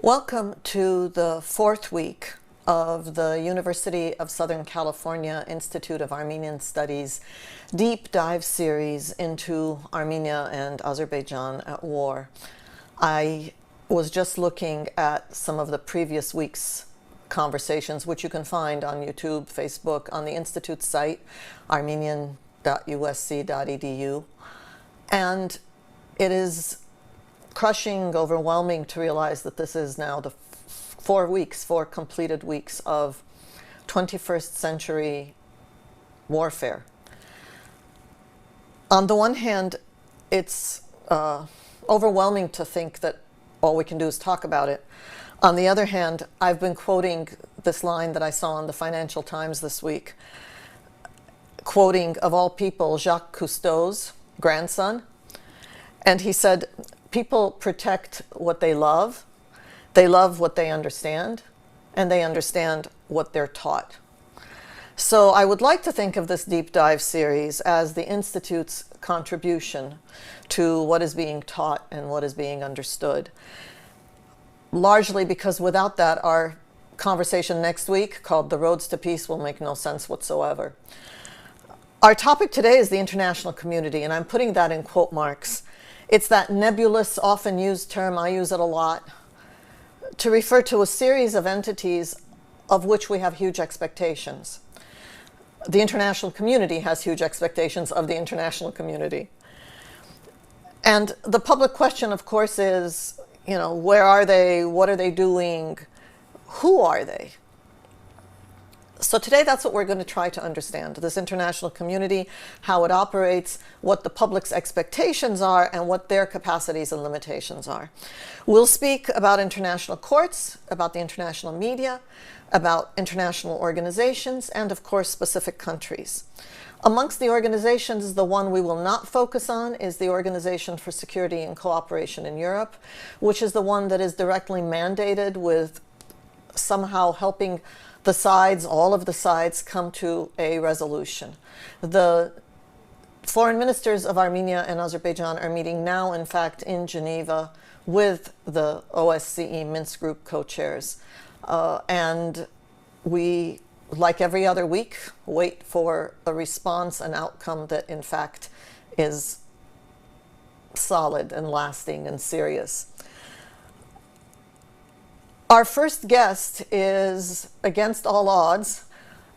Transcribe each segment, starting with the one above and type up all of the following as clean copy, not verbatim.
Welcome to the fourth week of the University of Southern California Institute of Armenian Studies deep dive series into Armenia and Azerbaijan at war. I was just looking at some of the previous week's conversations, which you can find on YouTube, Facebook, on the Institute's site, armenian.usc.edu. And it is crushing, overwhelming to realize that this is now the four completed weeks of 21st century warfare. On the one hand, it's overwhelming to think that all we can do is talk about it. On the other hand, I've been quoting this line that I saw in the Financial Times this week, quoting, of all people, Jacques Cousteau's grandson. And he said, people protect what they love what they understand, and they understand what they're taught. So I would like to think of this deep dive series as the Institute's contribution to what is being taught and what is being understood. Largely because without that, our conversation next week, called The Roads to Peace, will make no sense whatsoever. Our topic today is the international community, and I'm putting that in quote marks. It's that nebulous, often used term, I use it a lot, to refer to a series of entities of which we have huge expectations. The international community has huge expectations of the international community. And the public question, of course, is, where are they? What are they doing? Who are they? So today, that's what we're going to try to understand, this international community, how it operates, what the public's expectations are, and what their capacities and limitations are. We'll speak about international courts, about the international media, about international organizations, and of course, specific countries. Amongst the organizations, the one we will not focus on is the Organization for Security and Cooperation in Europe, which is the one that is directly mandated with somehow helping the sides, all of the sides, come to a resolution. The foreign ministers of Armenia and Azerbaijan are meeting now, in fact, in Geneva with the OSCE Minsk Group co-chairs. And we, like every other week, wait for a response, an outcome that, in fact, is solid and lasting and serious. Our first guest is, against all odds,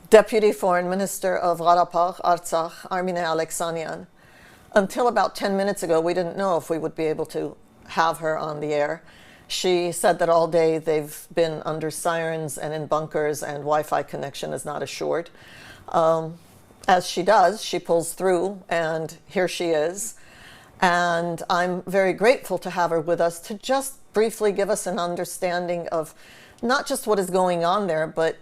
Deputy Foreign Minister of Karabakh, Artsakh, Armine Aleksanyan. Until about 10 minutes ago, we didn't know if we would be able to have her on the air. She said that all day they've been under sirens and in bunkers, and Wi-Fi connection is not assured. As she does, she pulls through, and here she is. And I'm very grateful to have her with us to just briefly give us an understanding of not just what is going on there, but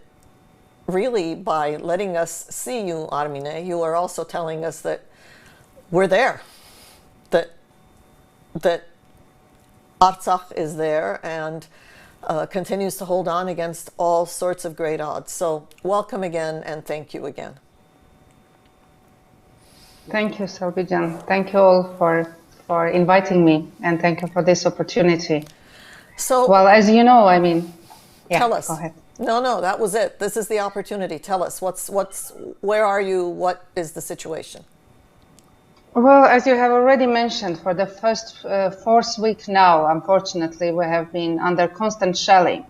really by letting us see you, Armine, you are also telling us that we're there, that Artsakh is there and continues to hold on against all sorts of great odds. So welcome again, and thank you again. Thank you, Salpi Jan. Thank you all for inviting me, and thank you for this opportunity. So, well, as you know, tell us. Go ahead. No, that was it. This is the opportunity. Tell us, where are you? What is the situation? Well, as you have already mentioned, for the fourth week now, unfortunately, we have been under constant shelling.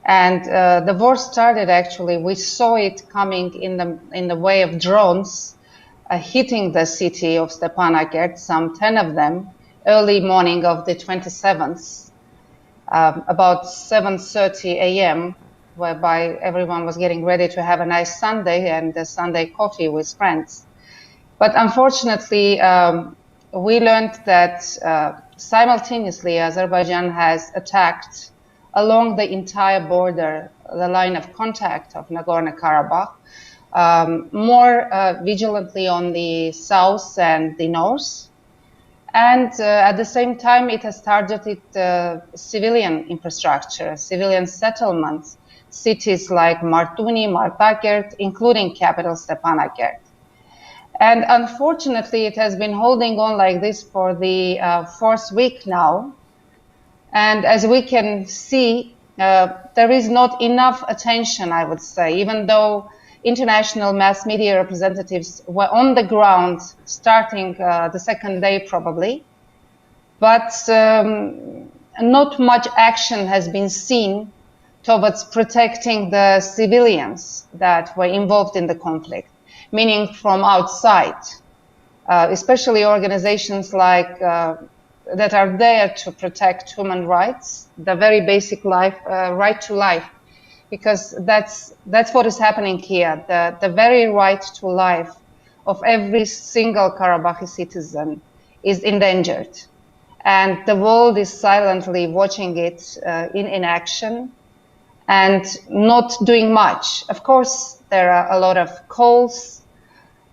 And the war started, actually, we saw it coming in the way of drones hitting the city of Stepanakert, some 10 of them, early morning of the 27th. About 7:30 a.m., whereby everyone was getting ready to have a nice Sunday and a Sunday coffee with friends. But unfortunately, we learned that simultaneously Azerbaijan has attacked along the entire border, the line of contact of Nagorno-Karabakh, more vigilantly on the south and the north. And at the same time, it has targeted civilian infrastructure, civilian settlements, cities like Martuni, Martakert, including capital Stepanakert. And unfortunately, it has been holding on like this for the fourth week now. And as we can see, there is not enough attention, I would say, even though international mass media representatives were on the ground starting the second day probably. But not much action has been seen towards protecting the civilians that were involved in the conflict, meaning from outside, especially organizations like that are there to protect human rights, the very basic right to life, because that's what is happening here. The very right to life of every single Karabakhi citizen is endangered. And the world is silently watching it in inaction and not doing much. Of course, there are a lot of calls.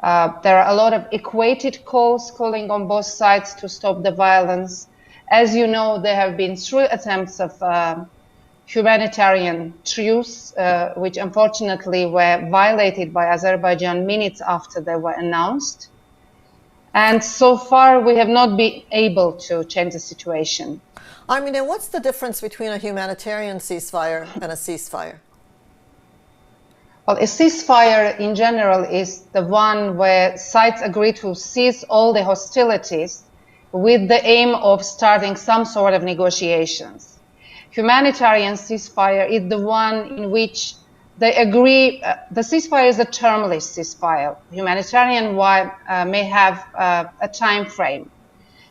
There are a lot of equated calls calling on both sides to stop the violence. As you know, there have been 3 attempts of humanitarian truce, which unfortunately were violated by Azerbaijan minutes after they were announced. And so far, we have not been able to change the situation. Armine, what's the difference between a humanitarian ceasefire and a ceasefire? Well, a ceasefire in general is the one where sides agree to cease all the hostilities with the aim of starting some sort of negotiations. Humanitarian ceasefire is the one in which they agree. The ceasefire is a termless ceasefire. Humanitarian one may have a time frame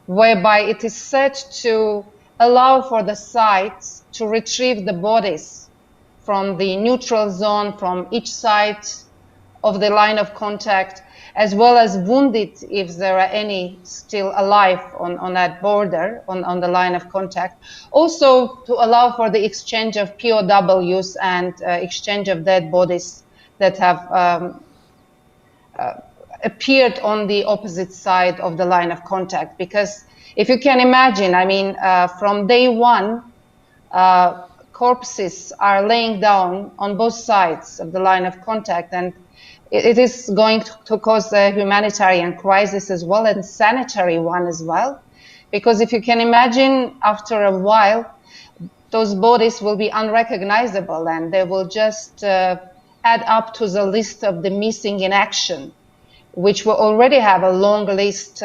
whereby it is set to allow for the sides to retrieve the bodies from the neutral zone, from each side of the line of contact, as well as wounded, if there are any still alive on that border, on the line of contact. Also to allow for the exchange of POWs and exchange of dead bodies that have appeared on the opposite side of the line of contact. Because if you can imagine, I mean, from day one, corpses are laying down on both sides of the line of contact, and it is going to cause a humanitarian crisis as well, and sanitary one as well. Because if you can imagine, after a while, those bodies will be unrecognizable and they will just add up to the list of the missing in action, which will already have a long list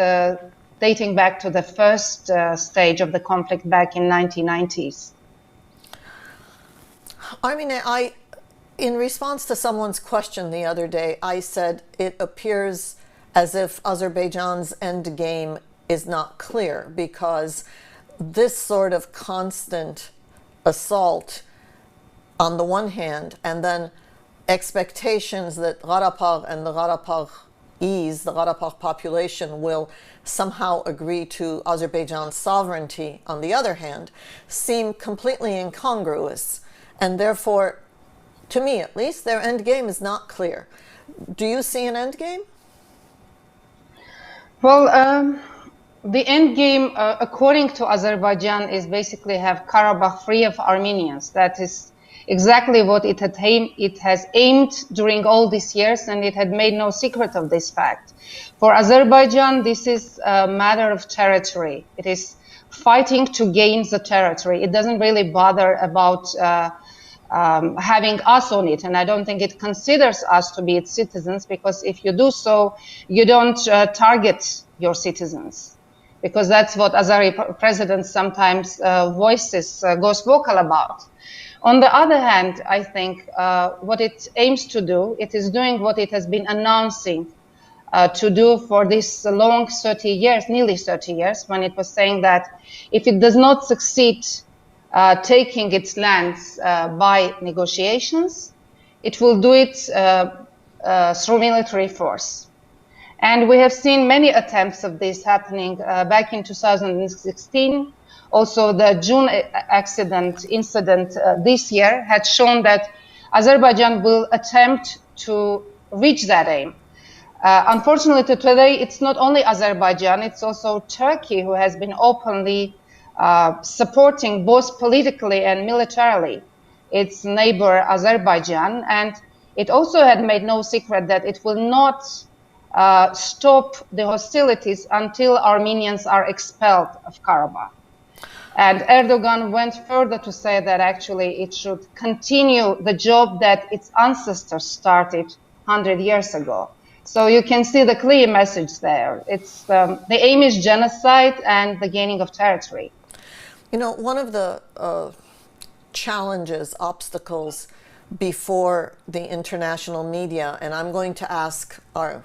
dating back to the first stage of the conflict back in 1990s. Armine, in response to someone's question the other day, I said it appears as if Azerbaijan's end game is not clear, because this sort of constant assault on the one hand, and then expectations that Karabakh and the Karabakh population will somehow agree to Azerbaijan's sovereignty on the other hand, seem completely incongruous. And therefore, to me at least, their end game is not clear. Do you see an end game? Well, the end game, according to Azerbaijan, is basically have Karabakh free of Armenians. That is exactly what it has aimed during all these years, and it had made no secret of this fact. For Azerbaijan, this is a matter of territory. It is fighting to gain the territory. It doesn't really bother about having us on it, and I don't think it considers us to be its citizens, because if you do so, you don't target your citizens, because that's what Azeri president sometimes goes vocal about. On the other hand, I think what it aims to do, it is doing what it has been announcing to do for this long 30 years, nearly 30 years, when it was saying that if it does not succeed taking its lands by negotiations, it will do it through military force. And we have seen many attempts of this happening back in 2016. Also, the June incident this year had shown that Azerbaijan will attempt to reach that aim. Unfortunately, today, it's not only Azerbaijan, it's also Turkey who has been openly supporting both politically and militarily its neighbor Azerbaijan, and it also had made no secret that it will not stop the hostilities until Armenians are expelled of Karabakh. And Erdogan went further to say that actually it should continue the job that its ancestors started 100 years ago. So you can see the clear message there. It's the aim is genocide and the gaining of territory. You know, one of the challenges, obstacles before the international media, and I'm going to ask our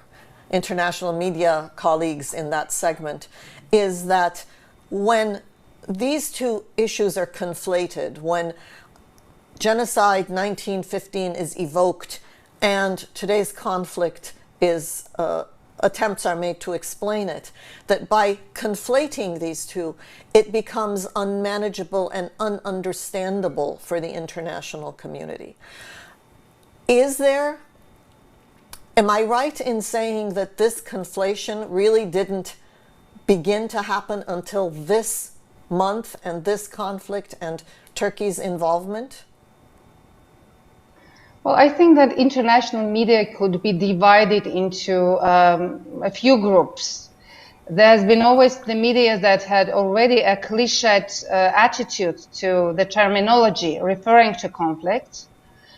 international media colleagues in that segment, is that when these two issues are conflated, when genocide 1915 is evoked and today's conflict is attempts are made to explain it, that by conflating these two, it becomes unmanageable and ununderstandable for the international community. Am I right in saying that this conflation really didn't begin to happen until this month and this conflict and Turkey's involvement? Well, I think that international media could be divided into a few groups. There's been always the media that had already a cliched attitude to the terminology referring to conflict.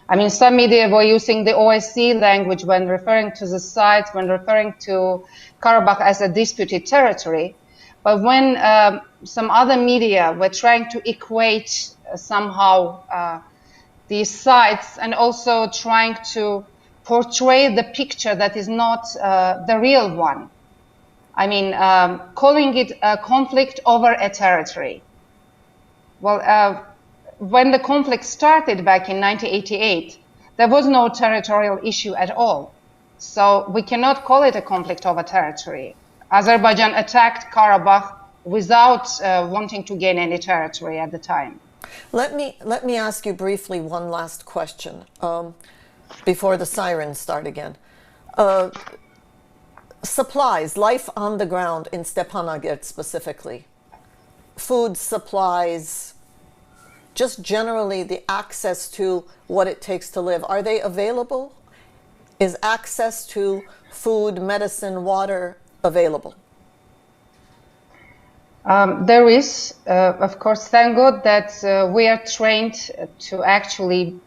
I mean, some media were using the OSCE language when referring to the site, when referring to Karabakh as a disputed territory. But when some other media were trying to equate somehow these sites and also trying to portray the picture that is not the real one. I mean, calling it a conflict over a territory. Well, when the conflict started back in 1988, there was no territorial issue at all. So we cannot call it a conflict over territory. Azerbaijan attacked Karabakh without wanting to gain any territory at the time. Let me ask you briefly one last question before the sirens start again. Supplies, life on the ground in Stepanakert specifically, food supplies, just generally the access to what it takes to live, are they available? Is access to food, medicine, water available? There is, of course, thank God that we are trained to actually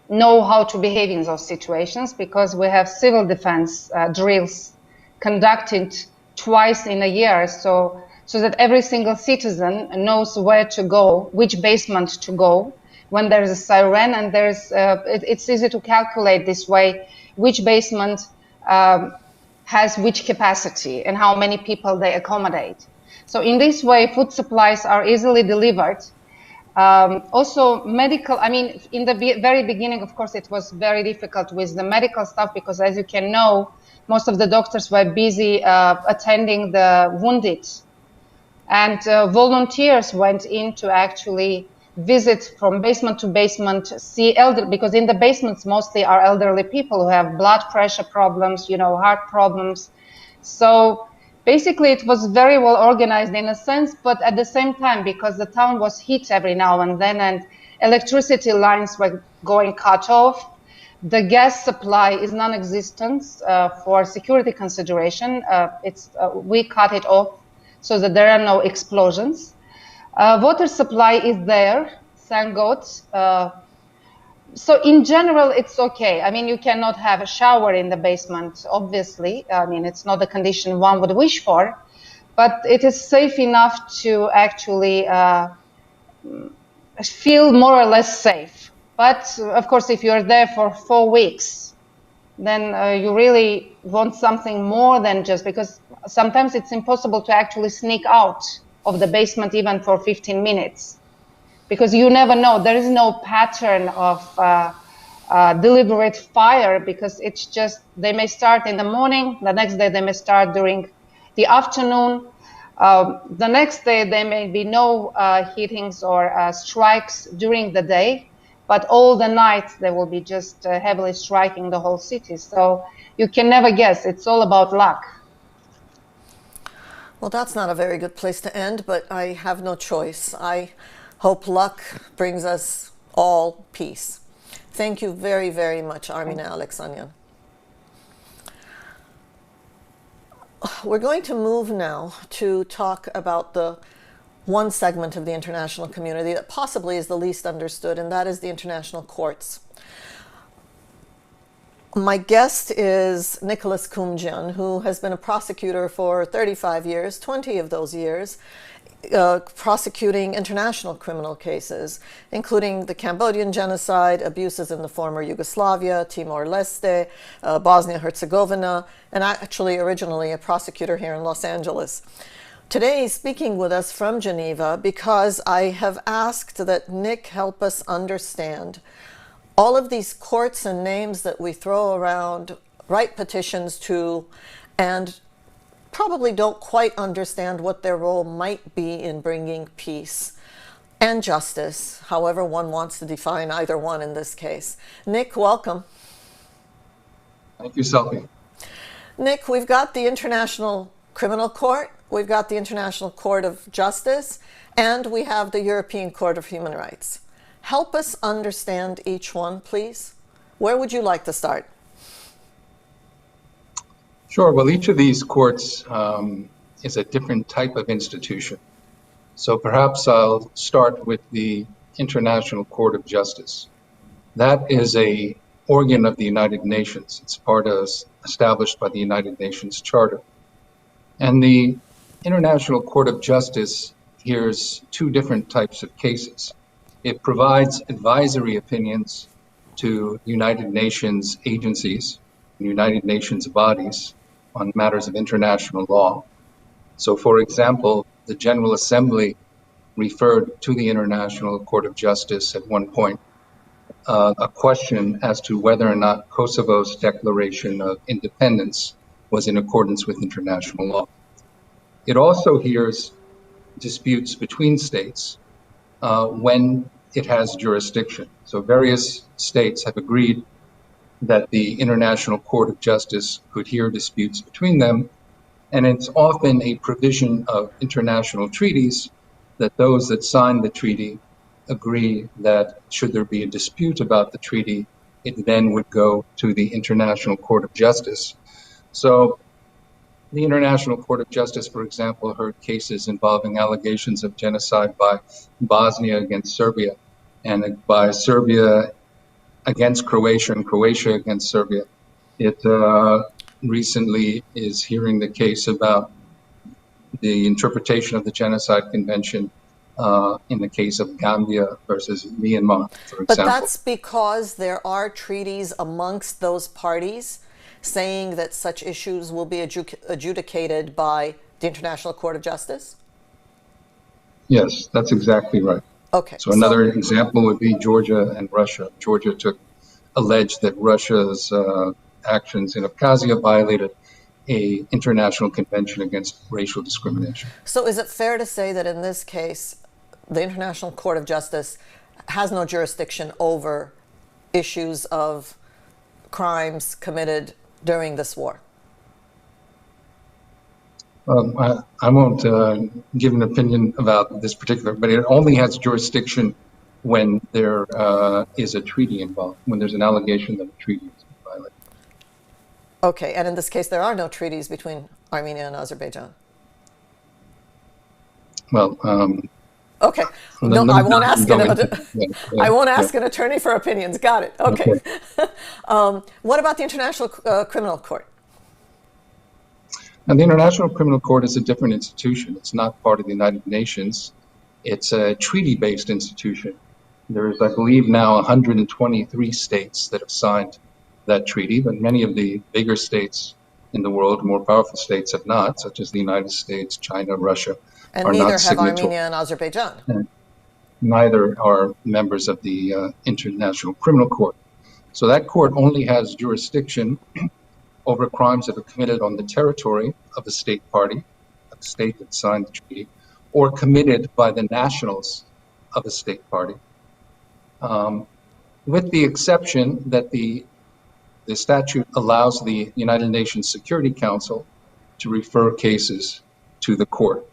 know how to behave in those situations, because we have civil defense drills conducted twice in a year, so that every single citizen knows where to go, which basement to go when there is a siren, and it's easy to calculate this way which basement has which capacity and how many people they accommodate. So in this way, food supplies are easily delivered. Also medical, I mean, in the very beginning, of course, it was very difficult with the medical stuff, because as you can know, most of the doctors were busy attending the wounded. And volunteers went in to actually visit from basement to basement, see elderly, because in the basements mostly are elderly people who have blood pressure problems, heart problems. So basically it was very well organized in a sense, but at the same time, because the town was hit every now and then and electricity lines were going cut off, the gas supply is non-existent for security consideration. We cut it off so that there are no explosions. Water supply is there, thank God. So in general, it's okay. I mean, you cannot have a shower in the basement, obviously. I mean, it's not the condition one would wish for, but it is safe enough to actually feel more or less safe. But of course, if you're there for 4 weeks, then you really want something more than just, because sometimes it's impossible to actually sneak out of the basement even for 15 minutes. Because you never know, there is no pattern of deliberate fire, because it's just, they may start in the morning, the next day they may start during the afternoon, the next day there may be no hittings or strikes during the day, but all the night they will be just heavily striking the whole city. So you can never guess, it's all about luck. Well, that's not a very good place to end, but I have no choice. I hope luck brings us all peace. Thank you very, very much, Armine Aleksanyan. We're going to move now to talk about the one segment of the international community that possibly is the least understood, and that is the international courts. My guest is Nicholas Koumjian, who has been a prosecutor for 35 years, 20 of those years, prosecuting international criminal cases, including the Cambodian genocide, abuses in the former Yugoslavia, Timor-Leste, Bosnia-Herzegovina, and actually originally a prosecutor here in Los Angeles. Today he's speaking with us from Geneva because I have asked that Nick help us understand all of these courts and names that we throw around, write petitions to, and probably don't quite understand what their role might be in bringing peace and justice, however one wants to define either one in this case. Nick, welcome. Thank you, Salpi. Nick, we've got the International Criminal Court, we've got the International Court of Justice, and we have the European Court of Human Rights. Help us understand each one, please. Where would you like to start? Sure. Well, each of these courts is a different type of institution. So perhaps I'll start with the International Court of Justice. That is an organ of the United Nations. It's established by the United Nations Charter. And the International Court of Justice hears two different types of cases. It provides advisory opinions to United Nations agencies, United Nations bodies on matters of international law. So, for example, the General Assembly referred to the International Court of Justice at one point a question as to whether or not Kosovo's declaration of independence was in accordance with international law. It also hears disputes between states when it has jurisdiction. So various states have agreed that the International Court of Justice could hear disputes between them, and it's often a provision of international treaties that those that sign the treaty agree that should there be a dispute about the treaty, it then would go to the International Court of Justice. So the International Court of Justice, for example, heard cases involving allegations of genocide by Bosnia against Serbia, and by Serbia against Croatia and Croatia against Serbia. It recently is hearing the case about the interpretation of the Genocide Convention in the case of Gambia versus Myanmar, for example. But that's because there are treaties amongst those parties saying that such issues will be adjudicated by the International Court of Justice? Yes, that's exactly right. Okay. So another example would be Georgia and Russia. Georgia alleged that Russia's actions in Abkhazia violated an international convention against racial discrimination. So is it fair to say that in this case, the International Court of Justice has no jurisdiction over issues of crimes committed during this war? I won't give an opinion about this particular, but it only has jurisdiction when there is a treaty involved, when there's an allegation that a treaty is violated. Okay, and in this case, there are no treaties between Armenia and Azerbaijan. Well, okay. No, I won't ask I won't ask an attorney for opinions. Got it. Okay. What about the International Criminal Court? And the International Criminal Court is a different institution. It's not part of the United Nations. It's a treaty-based institution. There's, I believe, now 123 states that have signed that treaty, but many of the bigger states in the world, more powerful states, have not, such as the United States, China, Russia, and are neither not have Armenia and Azerbaijan. And neither are members of the International Criminal Court. So that court only has jurisdiction over crimes that are committed on the territory of a state party, a state that signed the treaty, or committed by the nationals of a state party, with the exception that the statute allows the United Nations Security Council to refer cases to the court,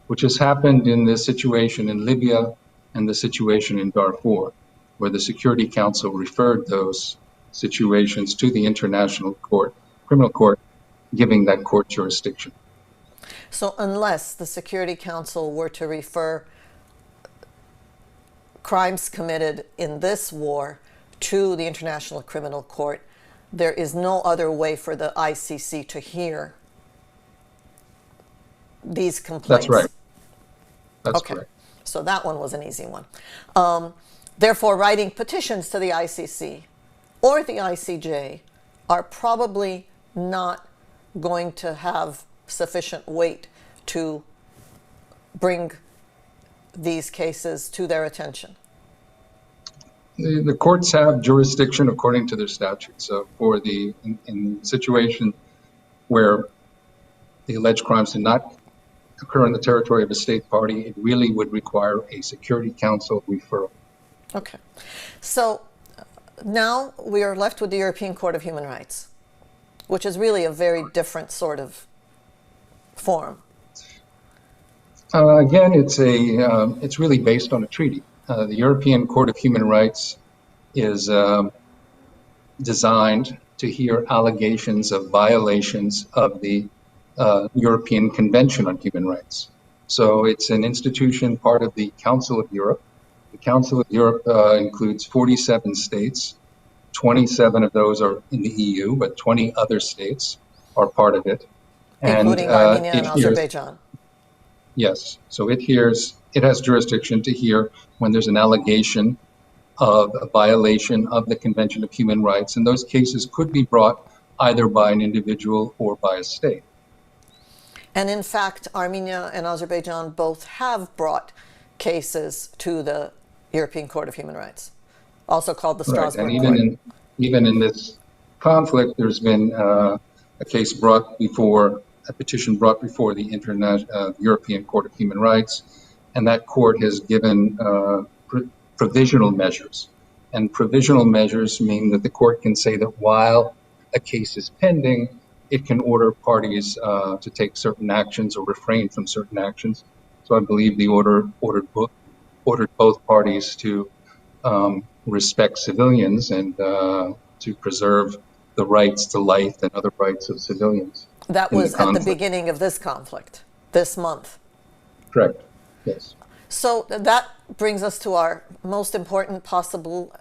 which has happened in the situation in Libya and the situation in Darfur, where the Security Council referred those situations to the International Criminal Court, giving that court jurisdiction. So unless the Security Council were to refer crimes committed in this war to the International Criminal Court, there is no other way for the ICC to hear these complaints. That's right. That's okay. correct. So that one was an easy one. Therefore, writing petitions to the ICC or the ICJ are probably not going to have sufficient weight to bring these cases to their attention. The courts have jurisdiction according to their statutes. So for in situation where the alleged crimes did not occur in the territory of a state party, it really would require a Security Council referral. Okay. So now we are left with the European Court of Human Rights, which is really a very different sort of forum. Again, it's really based on a treaty. The European Court of Human Rights is designed to hear allegations of violations of the European Convention on Human Rights. So it's an institution part of the Council of Europe. The Council of Europe includes 47 states. 27 of those are in the EU, but 20 other states are part of it. Including Armenia and Azerbaijan. Yes. So it has jurisdiction to hear when there's an allegation of a violation of the Convention of Human Rights. And those cases could be brought either by an individual or by a state. And in fact, Armenia and Azerbaijan both have brought cases to the European Court of Human Rights, also called the Strasbourg Court. And even in this conflict, there's been a petition brought before the European Court of Human Rights, and that court has given provisional measures. And provisional measures mean that the court can say that while a case is pending, it can order parties to take certain actions or refrain from certain actions. So I believe the order ordered both parties to respect civilians and to preserve the rights to life and other rights of civilians. That was at the beginning of this conflict, this month. Correct, yes. So that brings us to our most important possible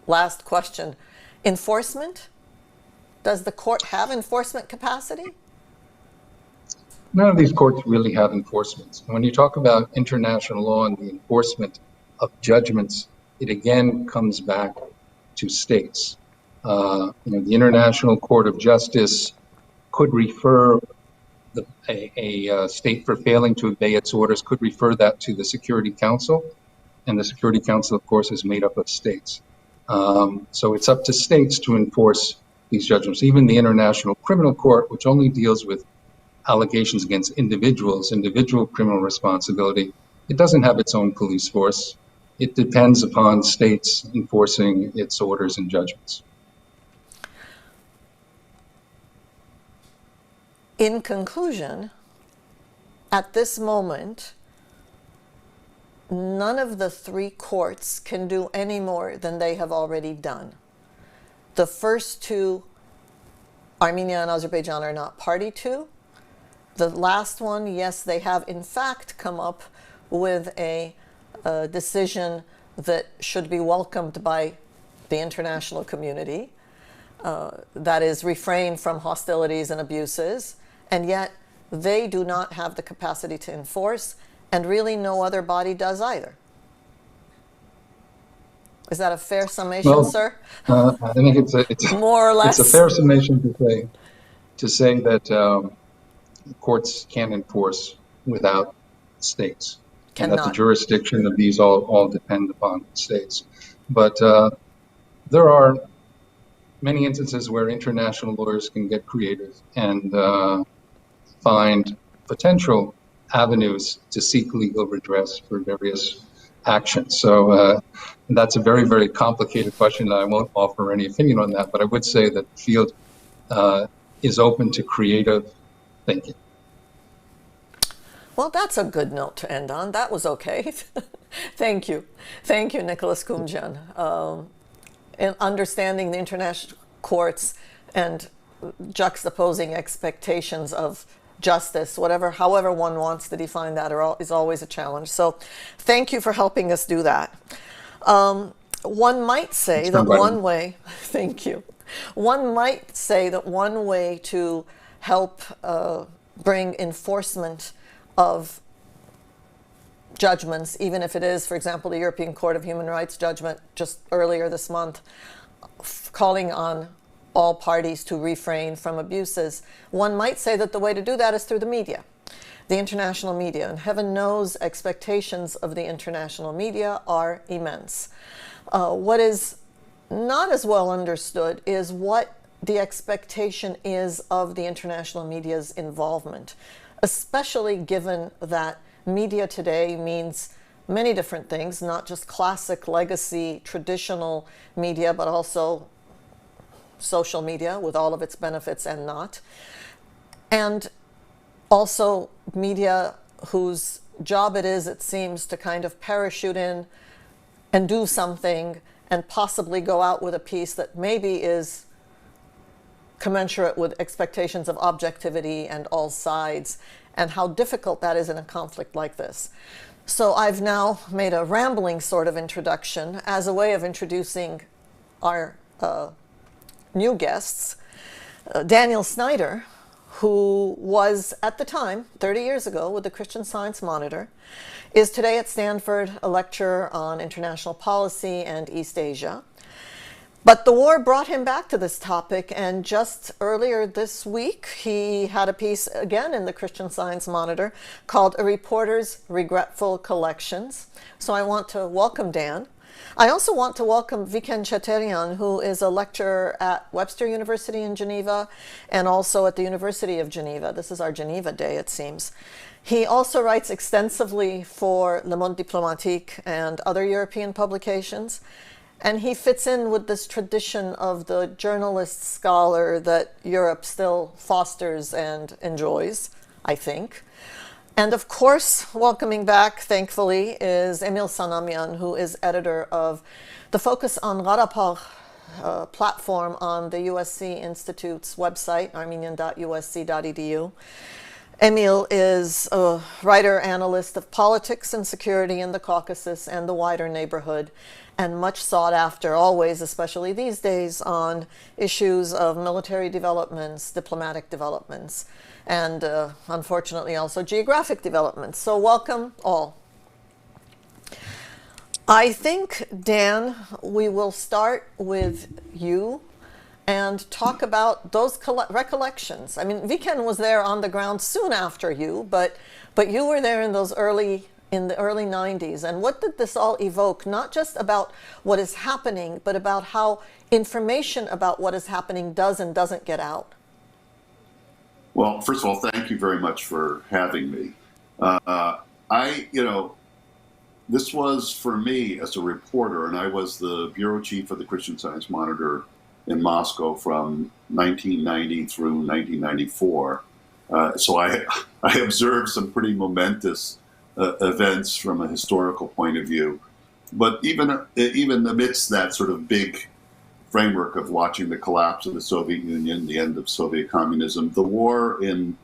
last question. Enforcement? Does the court have enforcement capacity? None of these courts really have enforcement. When you talk about international law and the enforcement of judgments, it again comes back to states. The International Court of Justice could refer a state for failing to obey its orders, could refer that to the Security Council. And the Security Council, of course, is made up of states. So it's up to states to enforce these judgments. Even the International Criminal Court, which only deals with allegations against individual criminal responsibility, it doesn't have its own police force. It depends upon states enforcing its orders and judgments. In conclusion, at this moment, none of the three courts can do any more than they have already done. The first two, Armenia and Azerbaijan, are not party to. The last one, yes, they have in fact come up with a decision that should be welcomed by the international community, that is, refrain from hostilities and abuses, and yet they do not have the capacity to enforce, and really no other body does either. Is that a fair summation, sir? I think it's more or less. It's a fair summation to say that courts can't enforce without states. And that the jurisdiction of these all depend upon states. But there are many instances where international lawyers can get creative and find potential avenues to seek legal redress for various actions. So that's a very, very complicated question. I won't offer any opinion on that, but I would say that the field is open to creative thinking. Well, that's a good note to end on. That was okay. Thank you. Thank you, Nicholas Koumjian. In understanding the international courts and juxtaposing expectations of justice, however one wants to define that, is always a challenge. So thank you for helping us do that. One might say that one way, thank you. One might say that one way to help bring enforcement of judgments, even if it is, for example, the European Court of Human Rights judgment just earlier this month, calling on all parties to refrain from abuses, one might say that the way to do that is through the media, the international media. And heaven knows expectations of the international media are immense. What is not as well understood is what the expectation is of the international media's involvement, especially given that media today means many different things, not just classic legacy traditional media, but also social media with all of its benefits and not. And also media whose job it is, it seems, to kind of parachute in and do something and possibly go out with a piece that maybe is commensurate with expectations of objectivity and all sides, and how difficult that is in a conflict like this. So I've now made a rambling sort of introduction as a way of introducing our new guests. Daniel Sneider, who was at the time, 30 years ago, with the Christian Science Monitor, is today at Stanford a lecturer on international policy and East Asia. But the war brought him back to this topic, and just earlier this week, he had a piece again in the Christian Science Monitor called A Reporter's Regretful Collections. So I want to welcome Dan. I also want to welcome Vicken Cheterian, who is a lecturer at Webster University in Geneva and also at the University of Geneva. This is our Geneva Day, it seems. He also writes extensively for Le Monde Diplomatique and other European publications. And he fits in with this tradition of the journalist scholar that Europe still fosters and enjoys, I think. And of course, welcoming back, thankfully, is Emil Sanamyan, who is editor of the Focus on Karabakh platform on the USC Institute's website, armenian.usc.edu. Emil is a writer, analyst of politics and security in the Caucasus and the wider neighborhood, and much sought after always, especially these days, on issues of military developments, diplomatic developments, and unfortunately also geographic developments. So welcome all. I think, Dan, we will start with you and talk about those recollections. I mean, Vicken was there on the ground soon after you, but you were there in the early 90s. And what did this all evoke? Not just about what is happening, but about how information about what is happening does and doesn't get out. Well, first of all, thank you very much for having me. This was for me as a reporter, and I was the bureau chief of the Christian Science Monitor in Moscow from 1990 through 1994. So I observed some pretty momentous events from a historical point of view. But even amidst that sort of big framework of watching the collapse of the Soviet Union, the end of Soviet communism, the war in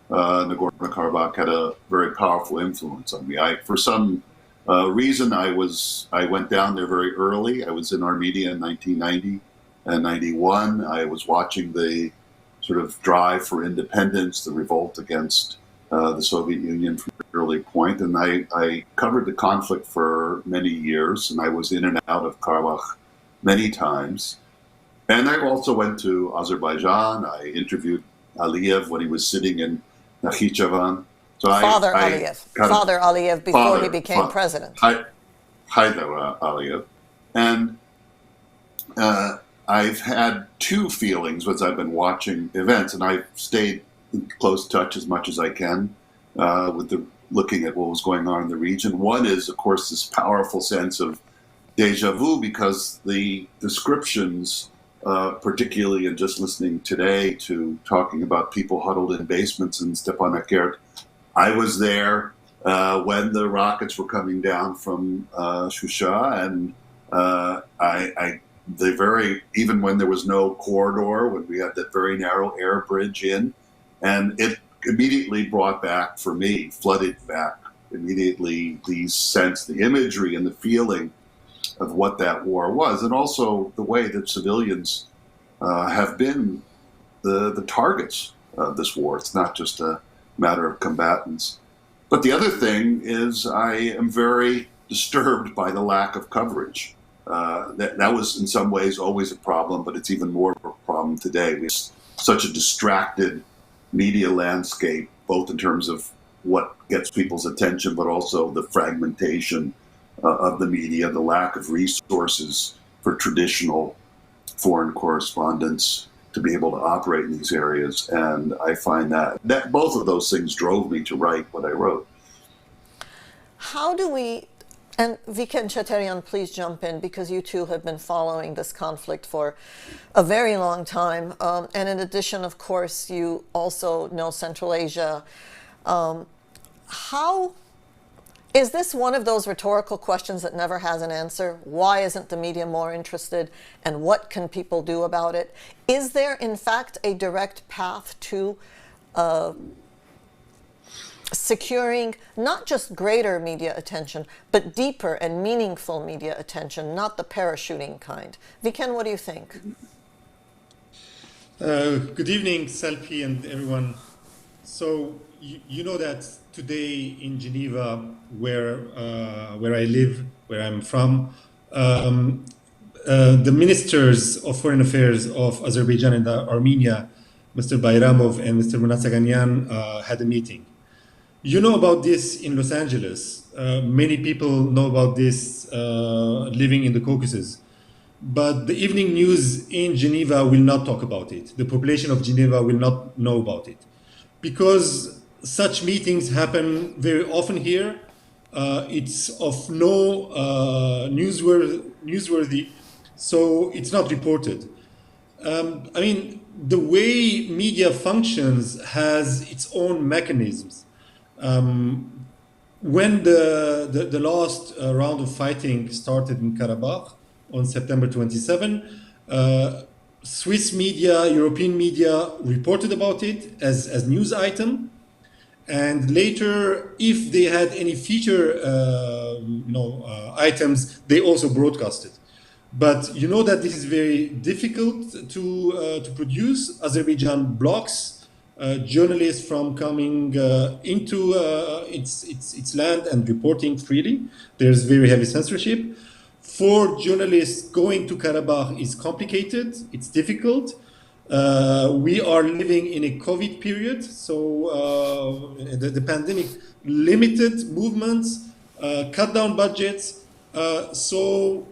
Nagorno-Karabakh had a very powerful influence on me. For some reason, I went down there very early. I was in Armenia in 1990 and 91. I was watching the sort of drive for independence, the revolt against the Soviet Union from an early point. And I covered the conflict for many years, and I was in and out of Karabakh many times. And I also went to Azerbaijan. I interviewed Aliyev when he was sitting in Nakhichevan. So Father Aliyev, before he became president. Haidar Aliyev. And I've had two feelings as I've been watching events, and I've stayed in close touch as much as I can looking at what was going on in the region. One is, of course, this powerful sense of deja vu, because the descriptions, particularly in just listening today to talking about people huddled in basements in Stepanakert, I was there when the rockets were coming down from Shusha, and even when there was no corridor, when we had that very narrow air bridge in, and it immediately brought back, for me, flooded back immediately the imagery and the feeling of what that war was, and also the way that civilians have been the targets of this war. It's not just a matter of combatants. But the other thing is I am very disturbed by the lack of coverage. That was in some ways always a problem, but it's even more of a problem today. We have such a distracted media landscape, both in terms of what gets people's attention, but also the fragmentation of the media, the lack of resources for traditional foreign correspondents to be able to operate in these areas. And I find that both of those things drove me to write what I wrote. How do we, and Vicken Cheterian, please jump in, because you two have been following this conflict for a very long time. And in addition, of course, you also know Central Asia. How is this one of those rhetorical questions that never has an answer? Why isn't the media more interested, and what can people do about it? Is there, in fact, a direct path to securing not just greater media attention, but deeper and meaningful media attention, not the parachuting kind? Vicken, what do you think? Good evening, Salpi and everyone. So you know that today in Geneva, where I live, where I'm from, the ministers of foreign affairs of Azerbaijan and Armenia, Mr. Bayramov and Mr. Munatsaganyan, had a meeting. You know about this in Los Angeles. Many people know about this living in the Caucasus. But the evening news in Geneva will not talk about it. The population of Geneva will not know about it. Because such meetings happen very often here. It's of no newsworthy, so it's not reported. I mean, the way media functions has its own mechanisms. When the last round of fighting started in Karabakh on September 27, Swiss media, European media reported about it as news item. And later, if they had any feature items, they also broadcasted. But you know that this is very difficult to produce. Azerbaijan blocks journalists from coming into its land and reporting freely. There's very heavy censorship. For journalists, going to Karabakh is complicated. It's difficult. We are living in a COVID period, so the pandemic limited movements, cut down budgets. So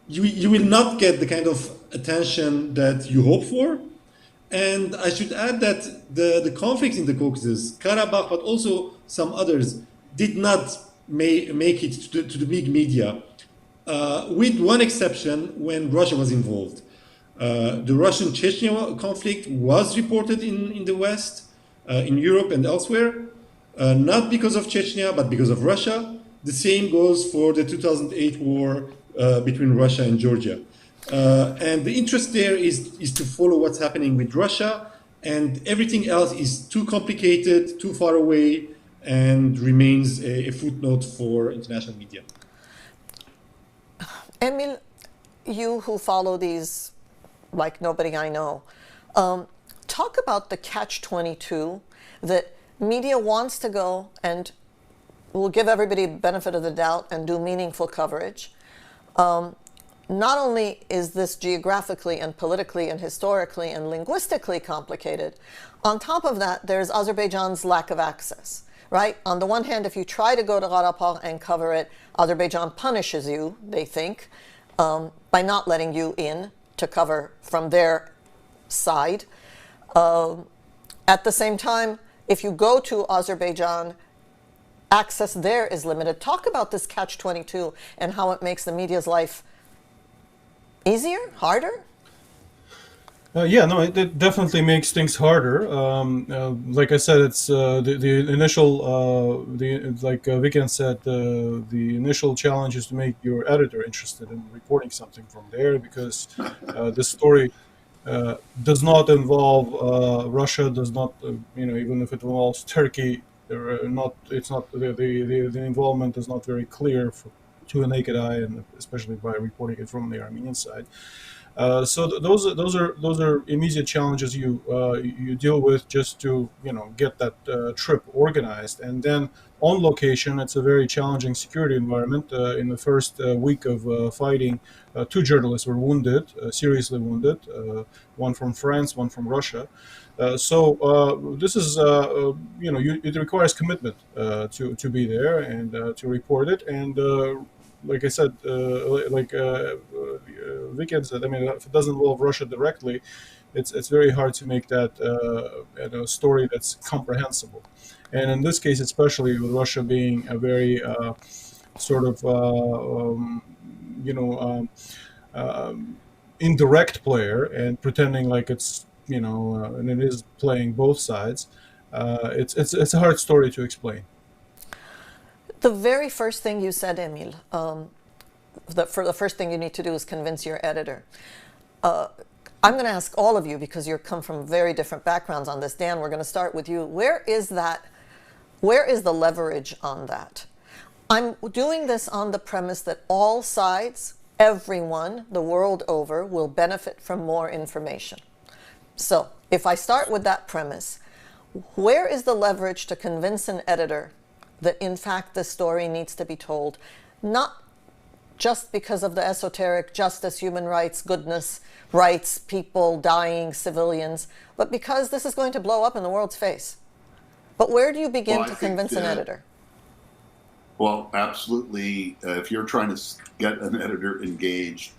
you will not get the kind of attention that you hope for. And I should add that the conflicts in the Caucasus, Karabakh, but also some others, did not make it to the big media, with one exception when Russia was involved. The Russian-Chechnya conflict was reported in the West, in Europe and elsewhere, not because of Chechnya, but because of Russia. The same goes for the 2008 war between Russia and Georgia. And the interest there is to follow what's happening with Russia, and everything else is too complicated, too far away, and remains a footnote for international media. Emil, you who follow these like nobody I know, talk about the catch-22 that media wants to go and will give everybody the benefit of the doubt and do meaningful coverage. Not only is this geographically and politically and historically and linguistically complicated, on top of that, there's Azerbaijan's lack of access, right? On the one hand, if you try to go to Karabakh and cover it, Azerbaijan punishes you, they think, by not letting you in to cover from their side. At the same time, if you go to Azerbaijan, access there is limited. Talk about this catch-22 and how it makes the media's life easier, harder? Yeah, no, it definitely makes things harder. Like I said, it's the initial, like Vicken said, the initial challenge is to make your editor interested in reporting something from there, because the story does not involve Russia, does not, even if it involves Turkey, it's not the involvement is not very clear to a naked eye, and especially by reporting it from the Armenian side. So those are immediate challenges you deal with just to get that trip organized, and then on location it's a very challenging security environment. In the first week of fighting, two journalists were wounded, seriously wounded, one from France, one from Russia. So this is it requires commitment to be there and to report it, and like I said, Vicken said, I mean, if it doesn't involve Russia directly, it's very hard to make that a story that's comprehensible. And in this case, especially with Russia being a very sort of indirect player and pretending like it's and it is playing both sides, it's a hard story to explain. The very first thing you said, Emil, the first thing you need to do is convince your editor. I'm going to ask all of you, because you come from very different backgrounds on this. Dan, we're going to start with you. Where is the leverage on that? I'm doing this on the premise that all sides, everyone, the world over, will benefit from more information. So if I start with that premise, where is the leverage to convince an editor that in fact the story needs to be told, not just because of the esoteric justice, human rights, goodness, rights, people dying, civilians, but because this is going to blow up in the world's face? But where do you begin to convince an editor? Well, absolutely. If you're trying to get an editor engaged,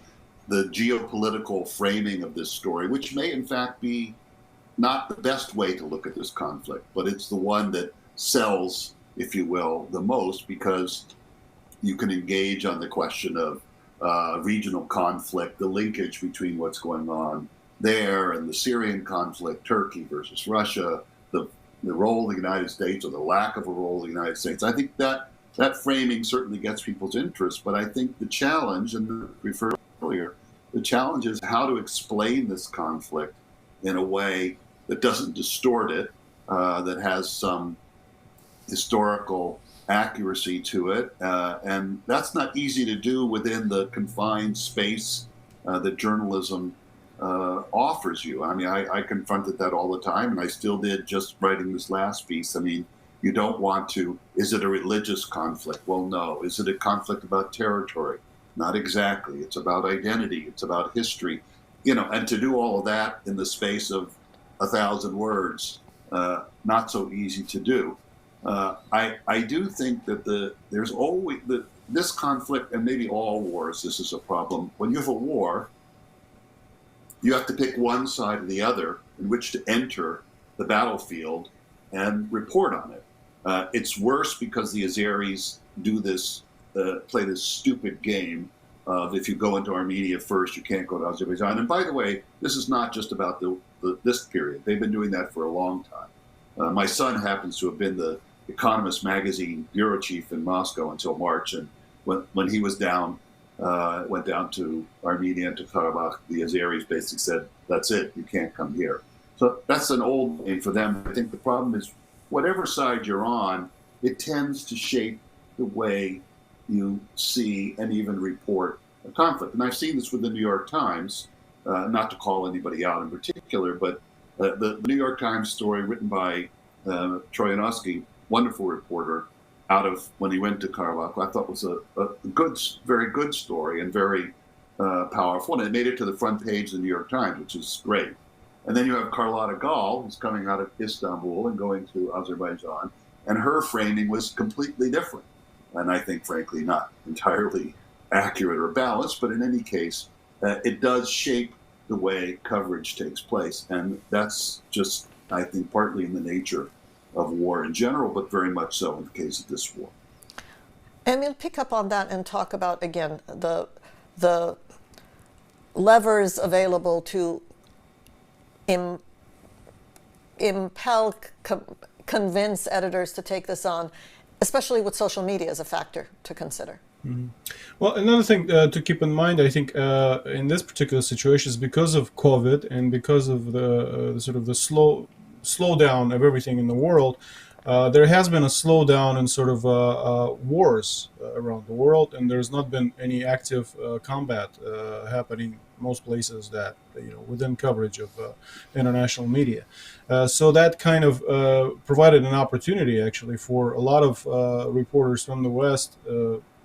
the geopolitical framing of this story, which may in fact be not the best way to look at this conflict, but it's the one that sells, if you will, the most, because you can engage on the question of regional conflict, the linkage between what's going on there and the Syrian conflict, Turkey versus Russia, the role of the United States or the lack of a role of the United States. I think that framing certainly gets people's interest, but I think the challenge, and referred earlier, the challenge is how to explain this conflict in a way that doesn't distort it, that has some historical accuracy to it, and that's not easy to do within the confined space that journalism offers you. I mean, I confronted that all the time, and I still did just writing this last piece. I mean, you don't want to, is it a religious conflict? Well, no. Is it a conflict about territory? Not exactly. It's about identity. It's about history. And to do all of that in the space of 1,000 words, not so easy to do. I do think that there's always this conflict, and maybe all wars, this is a problem. When you have a war, you have to pick one side or the other in which to enter the battlefield and report on it. It's worse because the Azeris do this, play this stupid game of if you go into Armenia first, you can't go to Azerbaijan. And by the way, this is not just about this period. They've been doing that for a long time. My son happens to have been the Economist magazine bureau chief in Moscow until March, and when he was down, went down to Armenia and to Karabakh, the Azeris basically said, "That's it, you can't come here." So that's an old thing for them. I think the problem is, whatever side you're on, it tends to shape the way you see and even report a conflict. And I've seen this with the New York Times, not to call anybody out in particular, but the New York Times story written by Troyanovsky, wonderful reporter, out of when he went to Karabakh, I thought was a good, very good story and very powerful. And it made it to the front page of the New York Times, which is great. And then you have Carlotta Gall, who's coming out of Istanbul and going to Azerbaijan, and her framing was completely different. And I think, frankly, not entirely accurate or balanced, but in any case, it does shape the way coverage takes place. And that's just, I think, partly in the nature of war in general, but very much so in the case of this war. Emil, pick up on that and talk about, again, the levers available to impel, convince editors to take this on, especially with social media as a factor to consider. Mm-hmm. Well, another thing to keep in mind, I think, in this particular situation is because of COVID and because of the sort of the slowdown of everything in the world. There has been a slowdown in sort of wars around the world, and there's not been any active combat happening most places that within coverage of international media. So that kind of provided an opportunity actually for a lot of reporters from the West,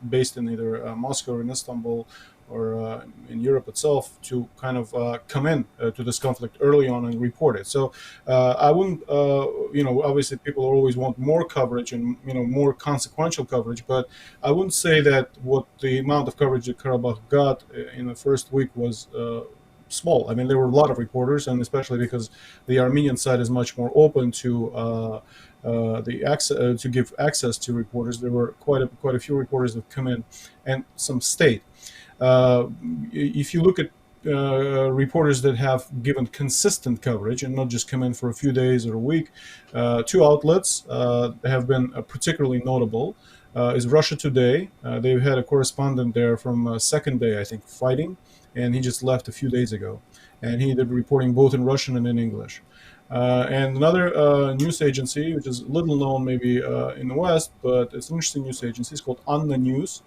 based in either Moscow or in Istanbul or in Europe itself, to kind of come in to this conflict early on and report it. So I wouldn't, obviously people always want more coverage and more consequential coverage, but I wouldn't say that what the amount of coverage that Karabakh got in the first week was small. I mean, there were a lot of reporters, and especially because the Armenian side is much more open to the access to give access to reporters. There were quite a few reporters that come in, and some stayed. If you look at reporters that have given consistent coverage and not just come in for a few days or a week, two outlets have been particularly notable. Is Russia Today. They've had a correspondent there from second day, I think, fighting, and he just left a few days ago. And he did reporting both in Russian and in English. And another news agency, which is little known maybe in the West, but it's an interesting news agency. It's called Anna News.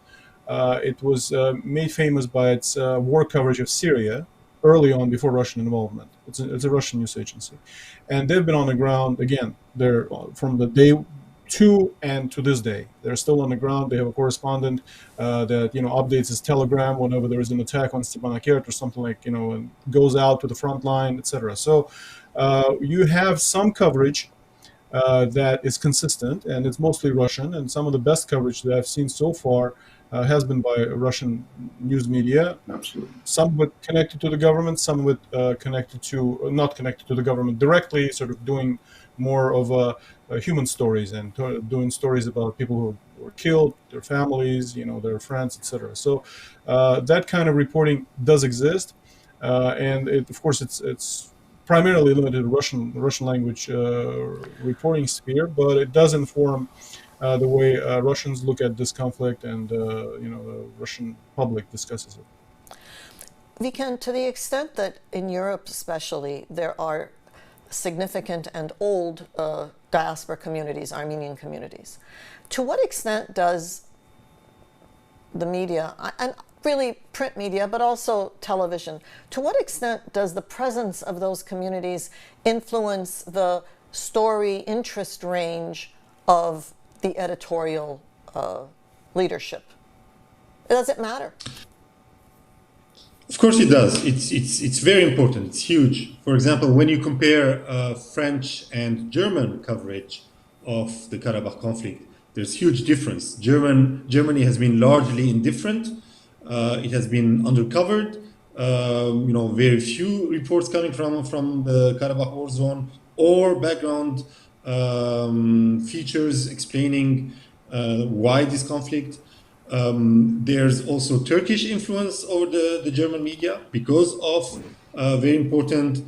It was made famous by its war coverage of Syria early on, before Russian involvement. It's a Russian news agency. And they've been on the ground, again, they're from the day two and to this day. They're still on the ground. They have a correspondent that updates his telegram whenever there is an attack on Stepanakert or something, like, and goes out to the front line, etc. So you have some coverage that is consistent, and it's mostly Russian, and some of the best coverage that I've seen so far has been by Russian news media. Absolutely. Some with connected to the government, some with not connected to the government directly, sort of doing more of human stories and doing stories about people who were killed, their families, their friends, etc. So that kind of reporting does exist, and of course it's primarily limited to Russian language reporting sphere, but it does inform the way Russians look at this conflict, and the Russian public discusses it. Vicken, to the extent that in Europe especially there are significant and old diaspora communities, Armenian communities, to what extent does the media, and really print media, but also television, to what extent does the presence of those communities influence the story interest range of the editorial leadership? Does it matter? Of course it does. It's very important. It's huge. For example, when you compare French and German coverage of the Karabakh conflict, there's huge difference. Germany has been largely indifferent. It has been undercovered. Very few reports coming from the Karabakh war zone or background features explaining why this conflict. There's also Turkish influence over the German media because of very important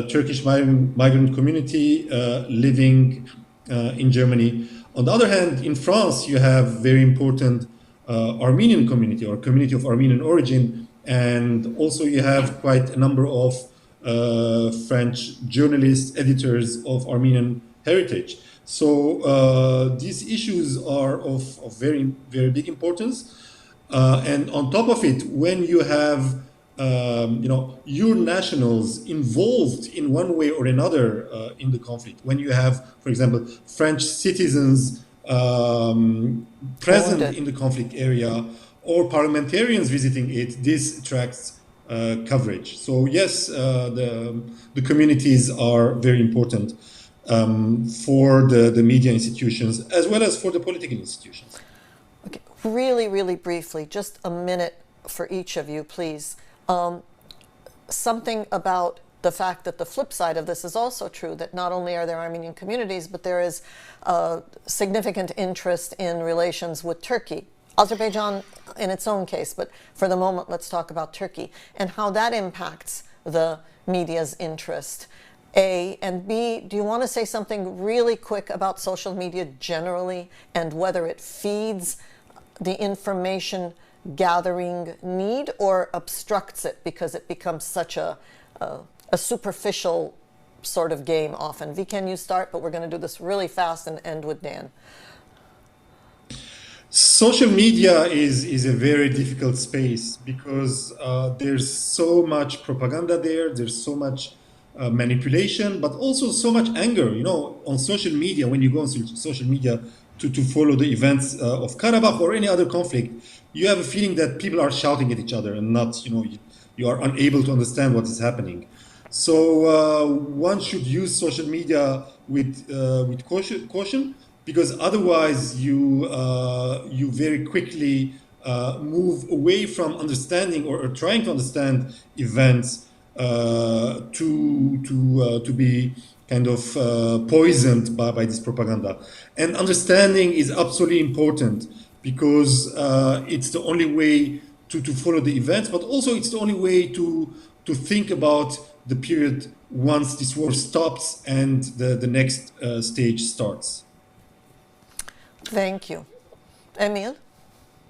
Turkish migrant community living in Germany. On the other hand, in France, you have very important Armenian community or community of Armenian origin, and also you have quite a number of French journalists, editors of Armenian heritage. So these issues are of very, very big importance. And on top of it, when you have your nationals involved in one way or another in the conflict, when you have, for example, French citizens present in the conflict area or parliamentarians visiting it, this attracts coverage. So yes, the communities are very important for the media institutions as well as for the political institutions. Okay, really, really briefly, just a minute for each of you, please. Something about the fact that the flip side of this is also true, that not only are there Armenian communities, but there is significant interest in relations with Turkey. Azerbaijan in its own case, but for the moment, let's talk about Turkey and how that impacts the media's interest. A, and B, do you want to say something really quick about social media generally and whether it feeds the information gathering need or obstructs it because it becomes such a superficial sort of game often? Vicken, you start, but we're going to do this really fast and end with Dan. Social media is a very difficult space because there's so much propaganda there, there's so much manipulation, but also so much anger. You know, on social media, when you go on social media to follow the events of Karabakh or any other conflict, you have a feeling that people are shouting at each other and not, you are unable to understand what is happening. So one should use social media with caution, because otherwise you very quickly move away from understanding or trying to understand events to be kind of poisoned by this propaganda. And understanding is absolutely important because it's the only way to follow the events, but also it's the only way to think about the period once this war stops and the next stage starts. Thank you. Emil?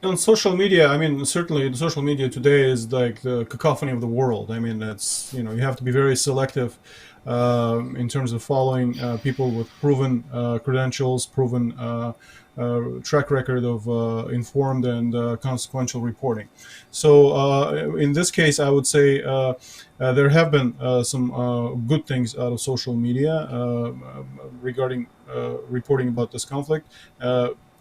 On social media, I mean, certainly social media today is like the cacophony of the world. I mean, it's, you have to be very selective in terms of following people with proven credentials, proven track record of informed and consequential reporting. So in this case, I would say there have been some good things out of social media regarding reporting about this conflict.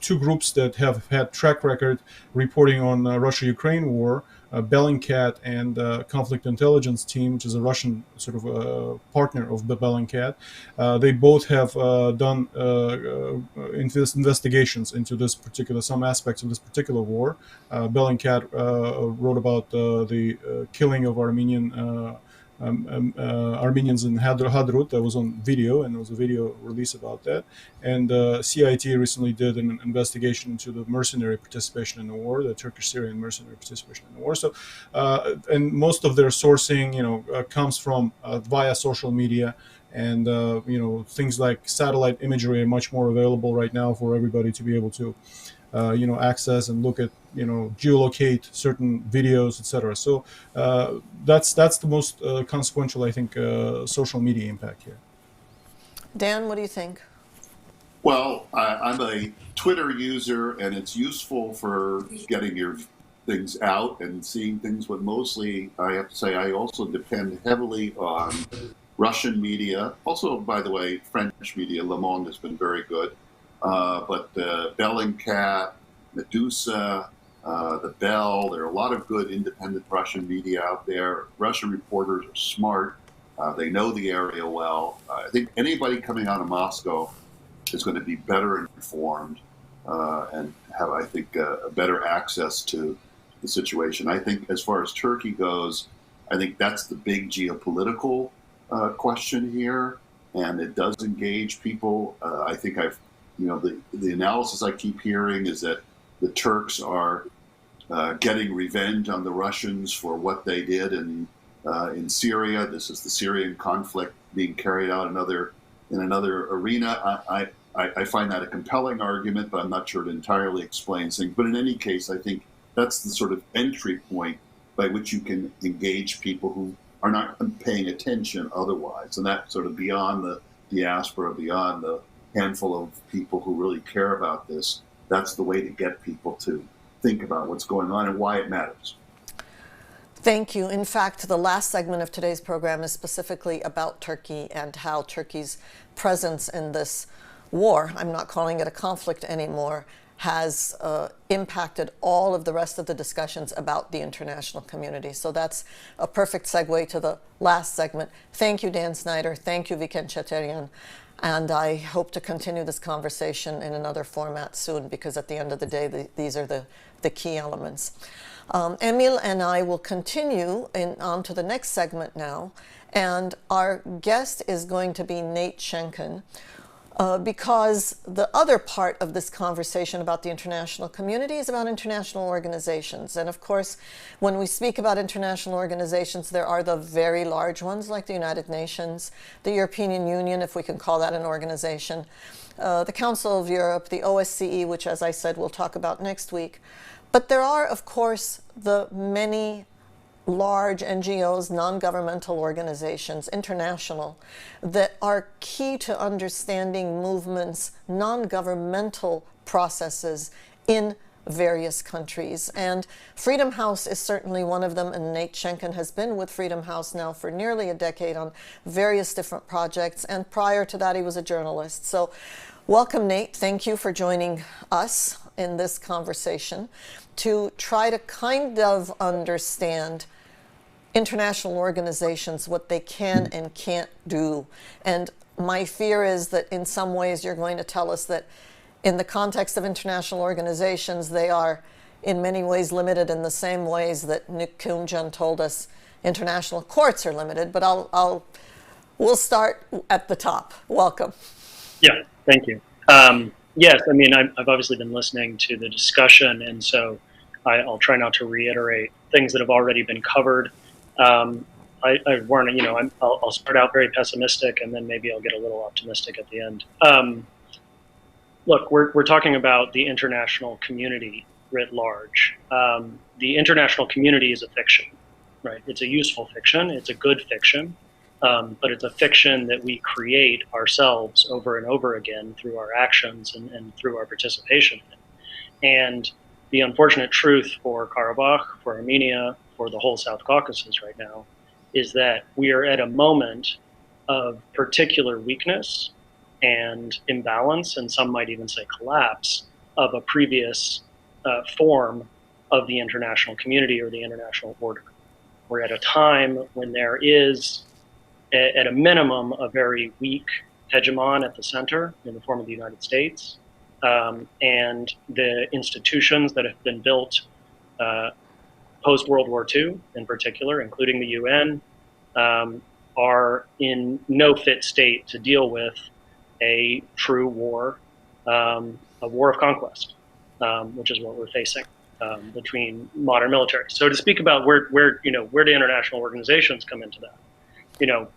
Two groups that have had track record reporting on Russia-Ukraine war, Bellingcat and Conflict Intelligence Team, which is a Russian sort of partner of the Bellingcat. They both have done investigations into some aspects of this particular war. Bellingcat wrote about the killing of Armenians in Hadrut. That was on video, and there was a video release about that. And CIT recently did an investigation into the mercenary participation in the war, the Turkish-Syrian mercenary participation in the war. So, and most of their sourcing, comes from via social media, and things like satellite imagery are much more available right now for everybody to be able to, access and look at, geolocate certain videos, etc. So that's the most consequential, I think, social media impact here. Dan, what do you think? Well, I'm a Twitter user, and it's useful for getting your things out and seeing things, but mostly, I have to say, I also depend heavily on Russian media. Also, by the way, French media, Le Monde has been very good. But Bellingcat, Medusa, The Bell, there are a lot of good independent Russian media out there. Russian reporters are smart. They know the area well. I think anybody coming out of Moscow is going to be better informed and have, I think, a better access to the situation. I think as far as Turkey goes, I think that's the big geopolitical question here, and it does engage people. I think the analysis I keep hearing is that the Turks are getting revenge on the Russians for what they did in Syria. This is the Syrian conflict being carried out in another arena. I find that a compelling argument, but I'm not sure it entirely explains things. But in any case, I think that's the sort of entry point by which you can engage people who are not paying attention otherwise. And that's sort of beyond the diaspora, beyond the handful of people who really care about this. That's the way to get people to think about what's going on and why it matters. Thank you. In fact, the last segment of today's program is specifically about Turkey and how Turkey's presence in this war, I'm not calling it a conflict anymore, has impacted all of the rest of the discussions about the international community. So that's a perfect segue to the last segment. Thank you, Dan Sneider. Thank you, Vicken Cheterian. And I hope to continue this conversation in another format soon, because at the end of the day, these are the key elements. Emil and I will continue on to the next segment now. And our guest is going to be Nate Schenkkan, because the other part of this conversation about the international community is about international organizations. And of course, when we speak about international organizations, there are the very large ones like the United Nations, the European Union, if we can call that an organization, the Council of Europe, the OSCE, which, as I said, we'll talk about next week. But there are, of course, the many large NGOs, non-governmental organizations, international, that are key to understanding movements, non-governmental processes in various countries. And Freedom House is certainly one of them, and Nate Schenkkan has been with Freedom House now for nearly a decade on various different projects, and prior to that he was a journalist. So welcome, Nate. Thank you for joining us in this conversation to try to kind of understand international organizations, what they can and can't do. And my fear is that in some ways you're going to tell us that in the context of international organizations, they are in many ways limited in the same ways that Nick Koumjian told us international courts are limited. But we'll start at the top. Welcome. Yeah, thank you. Yes, I mean, I've obviously been listening to the discussion, and so I'll try not to reiterate things that have already been covered. I warn, I'll start out very pessimistic, and then maybe I'll get a little optimistic at the end. Look, we're talking about the international community writ large. The international community is a fiction, right? It's a useful fiction. It's a good fiction. But it's a fiction that we create ourselves over and over again through our actions and through our participation in it. And the unfortunate truth for Karabakh, for Armenia, for the whole South Caucasus right now, is that we are at a moment of particular weakness and imbalance, and some might even say collapse, of a previous form of the international community or the international order. We're at a time when there is, at a minimum, a very weak hegemon at the center in the form of the United States, and the institutions that have been built post-World War II in particular, including the UN, are in no fit state to deal with a true war, a war of conquest, which is what we're facing between modern militaries. So to speak about where do international organizations come into that?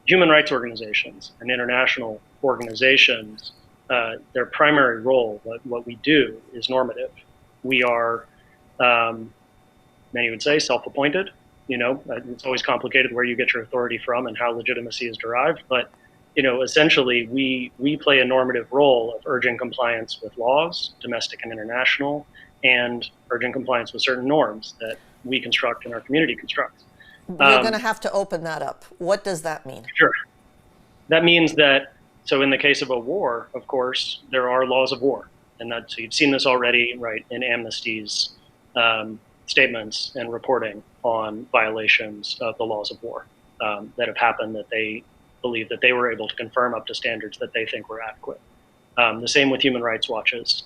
Human rights organizations and international organizations, their primary role, what we do, is normative. We are, many would say, self-appointed. It's always complicated where you get your authority from and how legitimacy is derived. But, essentially, we play a normative role of urging compliance with laws, domestic and international, and urging compliance with certain norms that we construct and our community constructs. You're going to have to open that up. What does that mean? Sure. That means that, so in the case of a war, of course, there are laws of war. And so you've seen this already, right, in Amnesty's statements and reporting on violations of the laws of war that have happened, that they believe that they were able to confirm up to standards that they think were adequate. The same with Human Rights Watch's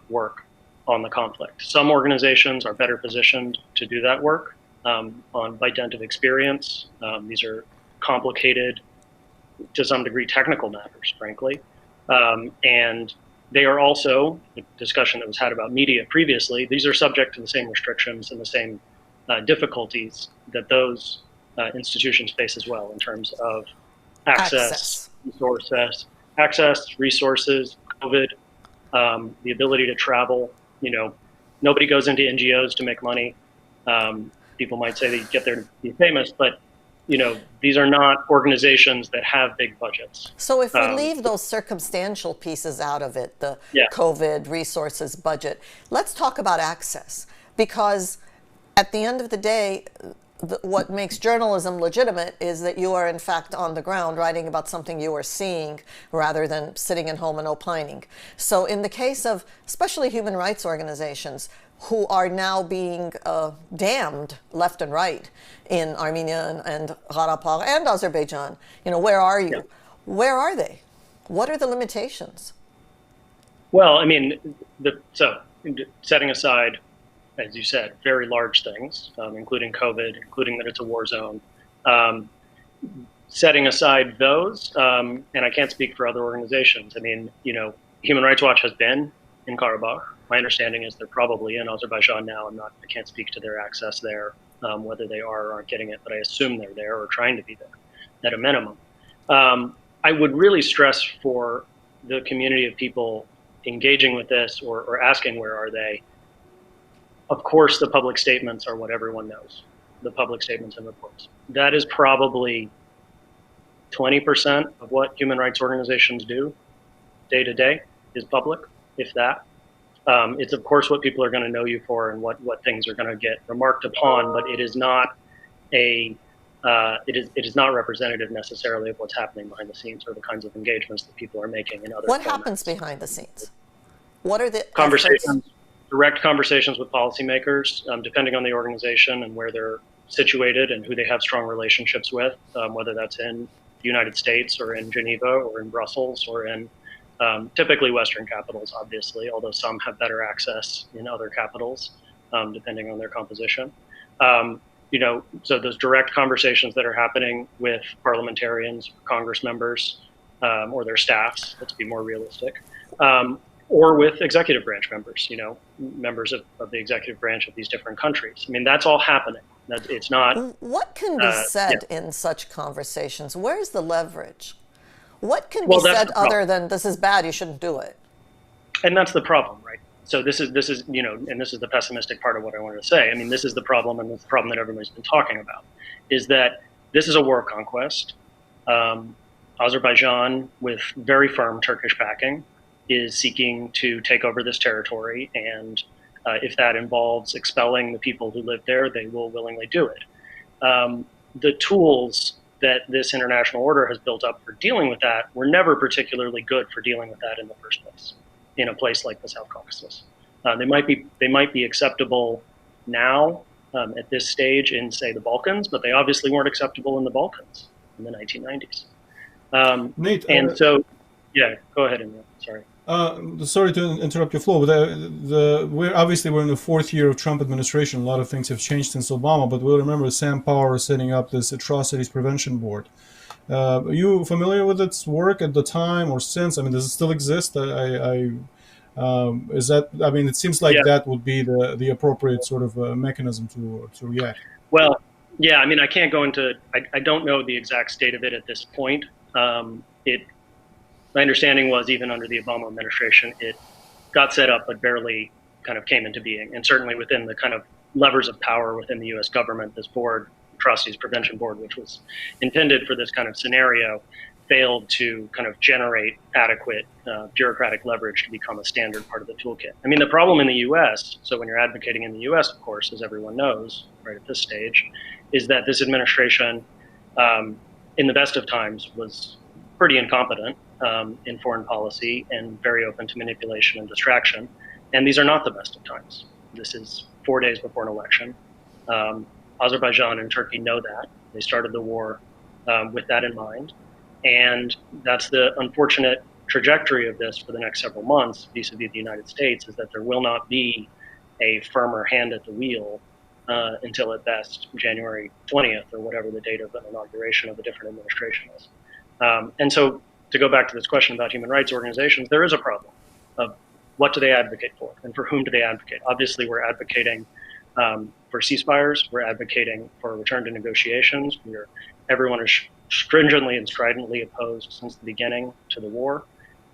work on the conflict. Some organizations are better positioned to do that work by dint of experience. These are complicated, to some degree, technical matters, frankly. And they are also, the discussion that was had about media previously, these are subject to the same restrictions and the same difficulties that those institutions face as well in terms of access, resources, COVID, the ability to travel. Nobody goes into NGOs to make money. People might say they get there to be famous, but these are not organizations that have big budgets. So if we leave those circumstantial pieces out of it, the COVID, resources, budget, let's talk about access. Because at the end of the day, what makes journalism legitimate is that you are in fact on the ground writing about something you are seeing rather than sitting at home and opining. So in the case of especially human rights organizations who are now being damned left and right in Armenia and Karabakh and Azerbaijan, where are you? Yeah. Where are they? What are the limitations? Well, I mean, so setting aside, as you said, very large things, including COVID, including that it's a war zone. Setting aside those, and I can't speak for other organizations. I mean, Human Rights Watch has been in Karabakh. My understanding is they're probably in Azerbaijan now. I can't speak to their access there, whether they are or aren't getting it, but I assume they're there or trying to be there at a minimum. I would really stress for the community of people engaging with this or asking where are they, Of course, the public statements are what everyone knows, the public statements and reports. That is probably 20% of what human rights organizations do day to day is public, if that. It's of course what people are going to know you for and what things are going to get remarked upon, but it is not it is not representative necessarily of what's happening behind the scenes or the kinds of engagements that people are making in other What formats. happens behind the scenes? What are the conversations, direct conversations with policymakers, depending on the organization and where they're situated and who they have strong relationships with, whether that's in the United States or in Geneva or in Brussels or in typically Western capitals, obviously, although some have better access in other capitals, depending on their composition. So those direct conversations that are happening with parliamentarians, Congress members, or their staffs, let's be more realistic, or with executive branch members, members of the executive branch of these different countries. I mean, that's all happening. It's not. What can be said in such conversations? Where's the leverage? What can be said other than this is bad, you shouldn't do it? And that's the problem, right? So this is and this is the pessimistic part of what I wanted to say. I mean, this is the problem, and it's the problem that everybody's been talking about, is that this is a war conquest. Azerbaijan, with very firm Turkish backing, is seeking to take over this territory, and if that involves expelling the people who live there, they will willingly do it. The tools that this international order has built up for dealing with that were never particularly good for dealing with that in the first place, in a place like the South Caucasus. They might be acceptable now at this stage in, say, the Balkans, but they obviously weren't acceptable in the Balkans in the 1990s. Nate, so, yeah, go ahead, Emil. Sorry. Sorry to interrupt your flow, but we're in the fourth year of Trump administration. A lot of things have changed since Obama, but we'll remember Sam Power setting up this Atrocities Prevention Board. Are you familiar with its work at the time or since? I mean, does it still exist? It seems like that would be the appropriate sort of mechanism to react. Well, yeah, I mean, I can't go into, I don't know the exact state of it at this point. My understanding was even under the Obama administration, it got set up, but barely kind of came into being. And certainly within the kind of levers of power within the U.S. government, this board, Atrocities Prevention Board, which was intended for this kind of scenario, failed to kind of generate adequate bureaucratic leverage to become a standard part of the toolkit. I mean, the problem in the U.S., so when you're advocating in the U.S., of course, as everyone knows, right at this stage, is that this administration, in the best of times, was pretty incompetent in foreign policy and very open to manipulation and distraction. And these are not the best of times. This is 4 days before an election. Azerbaijan and Turkey know that. They started the war with that in mind. And that's the unfortunate trajectory of this for the next several months vis-a-vis the United States, is that there will not be a firmer hand at the wheel until at best January 20th or whatever the date of the inauguration of a different administration is. And so to go back to this question about human rights organizations, there is a problem of what do they advocate for and for whom do they advocate? Obviously, we're advocating for ceasefires. We're advocating for a return to negotiations. Everyone is stringently and stridently opposed since the beginning to the war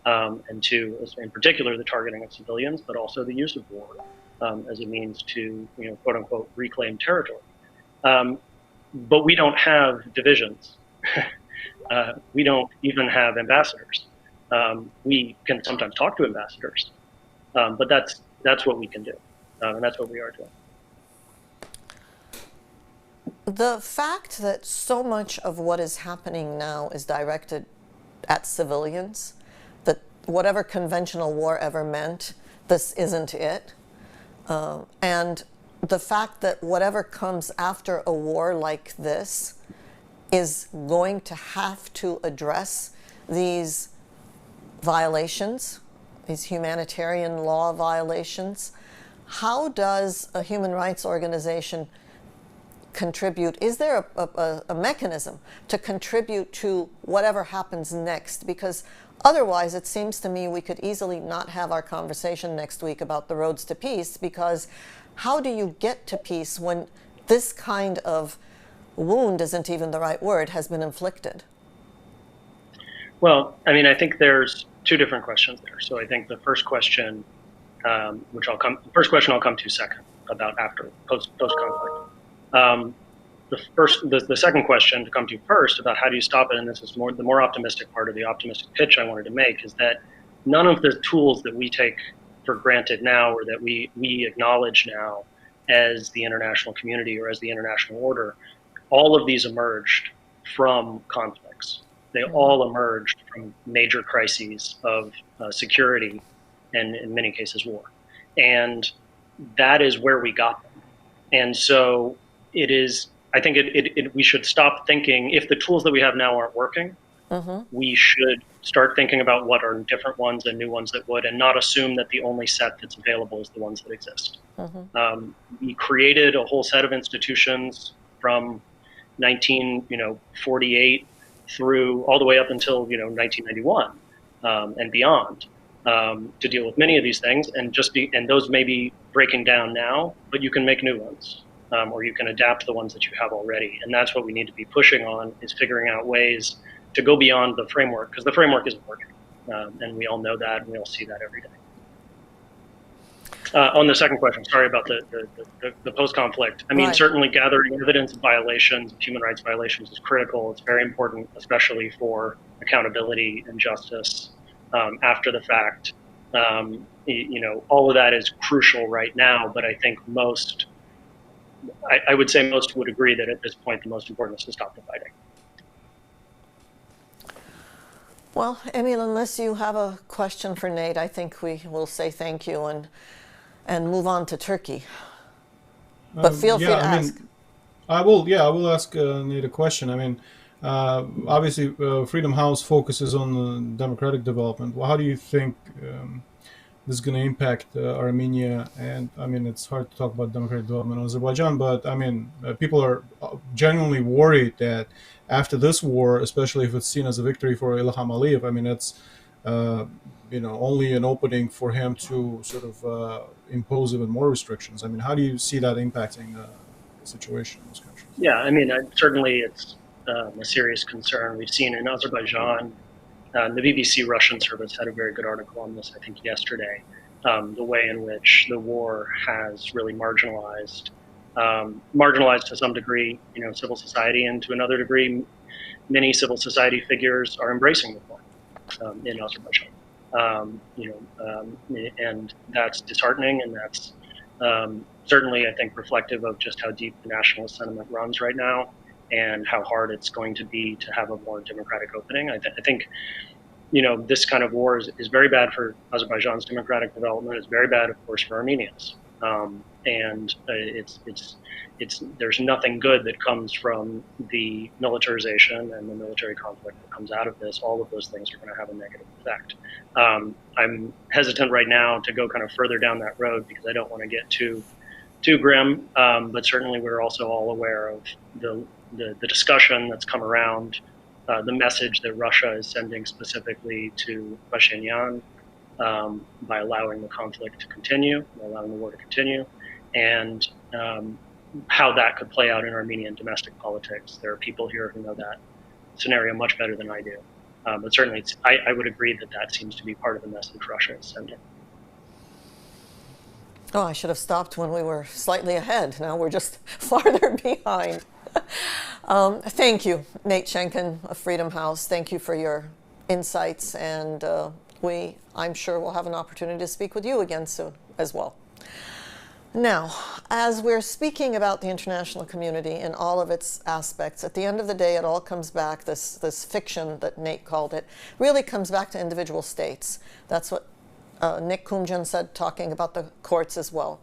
and to, in particular, the targeting of civilians, but also the use of war as a means to, quote unquote, reclaim territory. But we don't have divisions. We don't even have ambassadors. We can sometimes talk to ambassadors, but that's what we can do, and that's what we are doing. The fact that so much of what is happening now is directed at civilians, that whatever conventional war ever meant, this isn't it, and the fact that whatever comes after a war like this is going to have to address these violations, these humanitarian law violations. How does a human rights organization contribute? Is there a mechanism to contribute to whatever happens next? Because otherwise, it seems to me we could easily not have our conversation next week about the roads to peace, because how do you get to peace when this kind of wound isn't even the right word, has been inflicted? Well, I mean, I think there's two different questions there. So I think the first question, I'll come to second, about after post conflict. The second question to come to first about how do you stop it, and this is the more optimistic part of the optimistic pitch I wanted to make, is that none of the tools that we take for granted now, or that we acknowledge now as the international community or as the international order, all of these emerged from conflicts. They all emerged from major crises of security and, in many cases, war. And that is where we got them. And so it is, I think we should stop thinking, if the tools that we have now aren't working, we should start thinking about what are different ones and new ones that would, and not assume that the only set that's available is the ones that exist. We created a whole set of institutions from 1948 through all the way up until 1991 and beyond to deal with many of these things, and those may be breaking down now, but you can make new ones, or you can adapt the ones that you have already, and that's what we need to be pushing on, is figuring out ways to go beyond the framework, because the framework isn't working, and we all know that, and we all see that every day. On the second question, sorry about the post-conflict. I mean, certainly gathering evidence of violations, human rights violations, is critical. It's very important, especially for accountability and justice after the fact. All of that is crucial right now, but I think I would say most would agree that at this point, the most important is to stop the fighting. Well, Emil, unless you have a question for Nate, I think we will say thank you and move on to Turkey. But feel free to ask. I will ask Nate a question. I mean, obviously, Freedom House focuses on the democratic development. Well, how do you think this is going to impact Armenia? And I mean, it's hard to talk about democratic development in Azerbaijan, but I mean, people are genuinely worried that after this war, especially if it's seen as a victory for Ilham Aliyev, I mean, it's only an opening for him to sort of impose even more restrictions. I mean, how do you see that impacting the situation in those countries? Yeah, I mean, certainly it's a serious concern. We've seen in Azerbaijan, the BBC Russian service had a very good article on this, I think, yesterday, the way in which the war has really marginalized to some degree, civil society, and to another degree, many civil society figures are embracing reform in Azerbaijan. And that's disheartening, and that's certainly, I think, reflective of just how deep the nationalist sentiment runs right now, and how hard it's going to be to have a more democratic opening. I think, this kind of war is very bad for Azerbaijan's democratic development. It's very bad, of course, for Armenians. And there's nothing good that comes from the militarization and the military conflict that comes out of this. All of those things are going to have a negative effect. I'm hesitant right now to go kind of further down that road, because I don't want to get too grim. But certainly, we're also all aware of the discussion that's come around the message that Russia is sending specifically to Pashinyan by allowing the conflict to continue, by allowing the war to continue, and how that could play out in Armenian domestic politics. There are people here who know that scenario much better than I do. But certainly, I would agree that seems to be part of the message Russia is sending. Oh, I should have stopped when we were slightly ahead. Now we're just farther behind. Thank you, Nate Schenkkan of Freedom House. Thank you for your insights, and I'm sure we'll have an opportunity to speak with you again soon as well. Now, as we're speaking about the international community in all of its aspects, at the end of the day, it all comes back, this fiction that Nate called it, really comes back to individual states. That's what Nick Koumjian said, talking about the courts as well.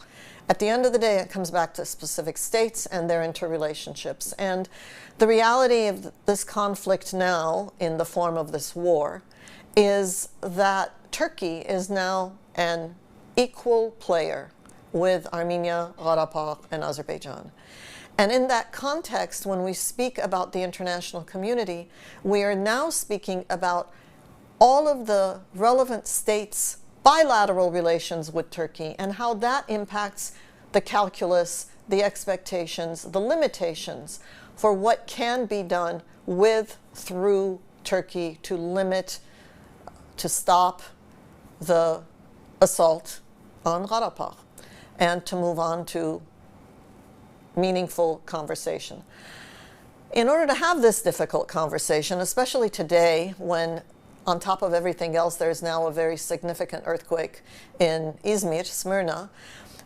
At the end of the day, it comes back to specific states and their interrelationships. And the reality of this conflict now, in the form of this war, is that Turkey is now an equal player with Armenia, Karabakh, and Azerbaijan. And in that context, when we speak about the international community, we are now speaking about all of the relevant states' bilateral relations with Turkey and how that impacts the calculus, the expectations, the limitations for what can be done through Turkey to limit, to stop the assault on Karabakh. and to move on to meaningful conversation. In order to have this difficult conversation, especially today when on top of everything else there's now a very significant earthquake in Izmir, Smyrna,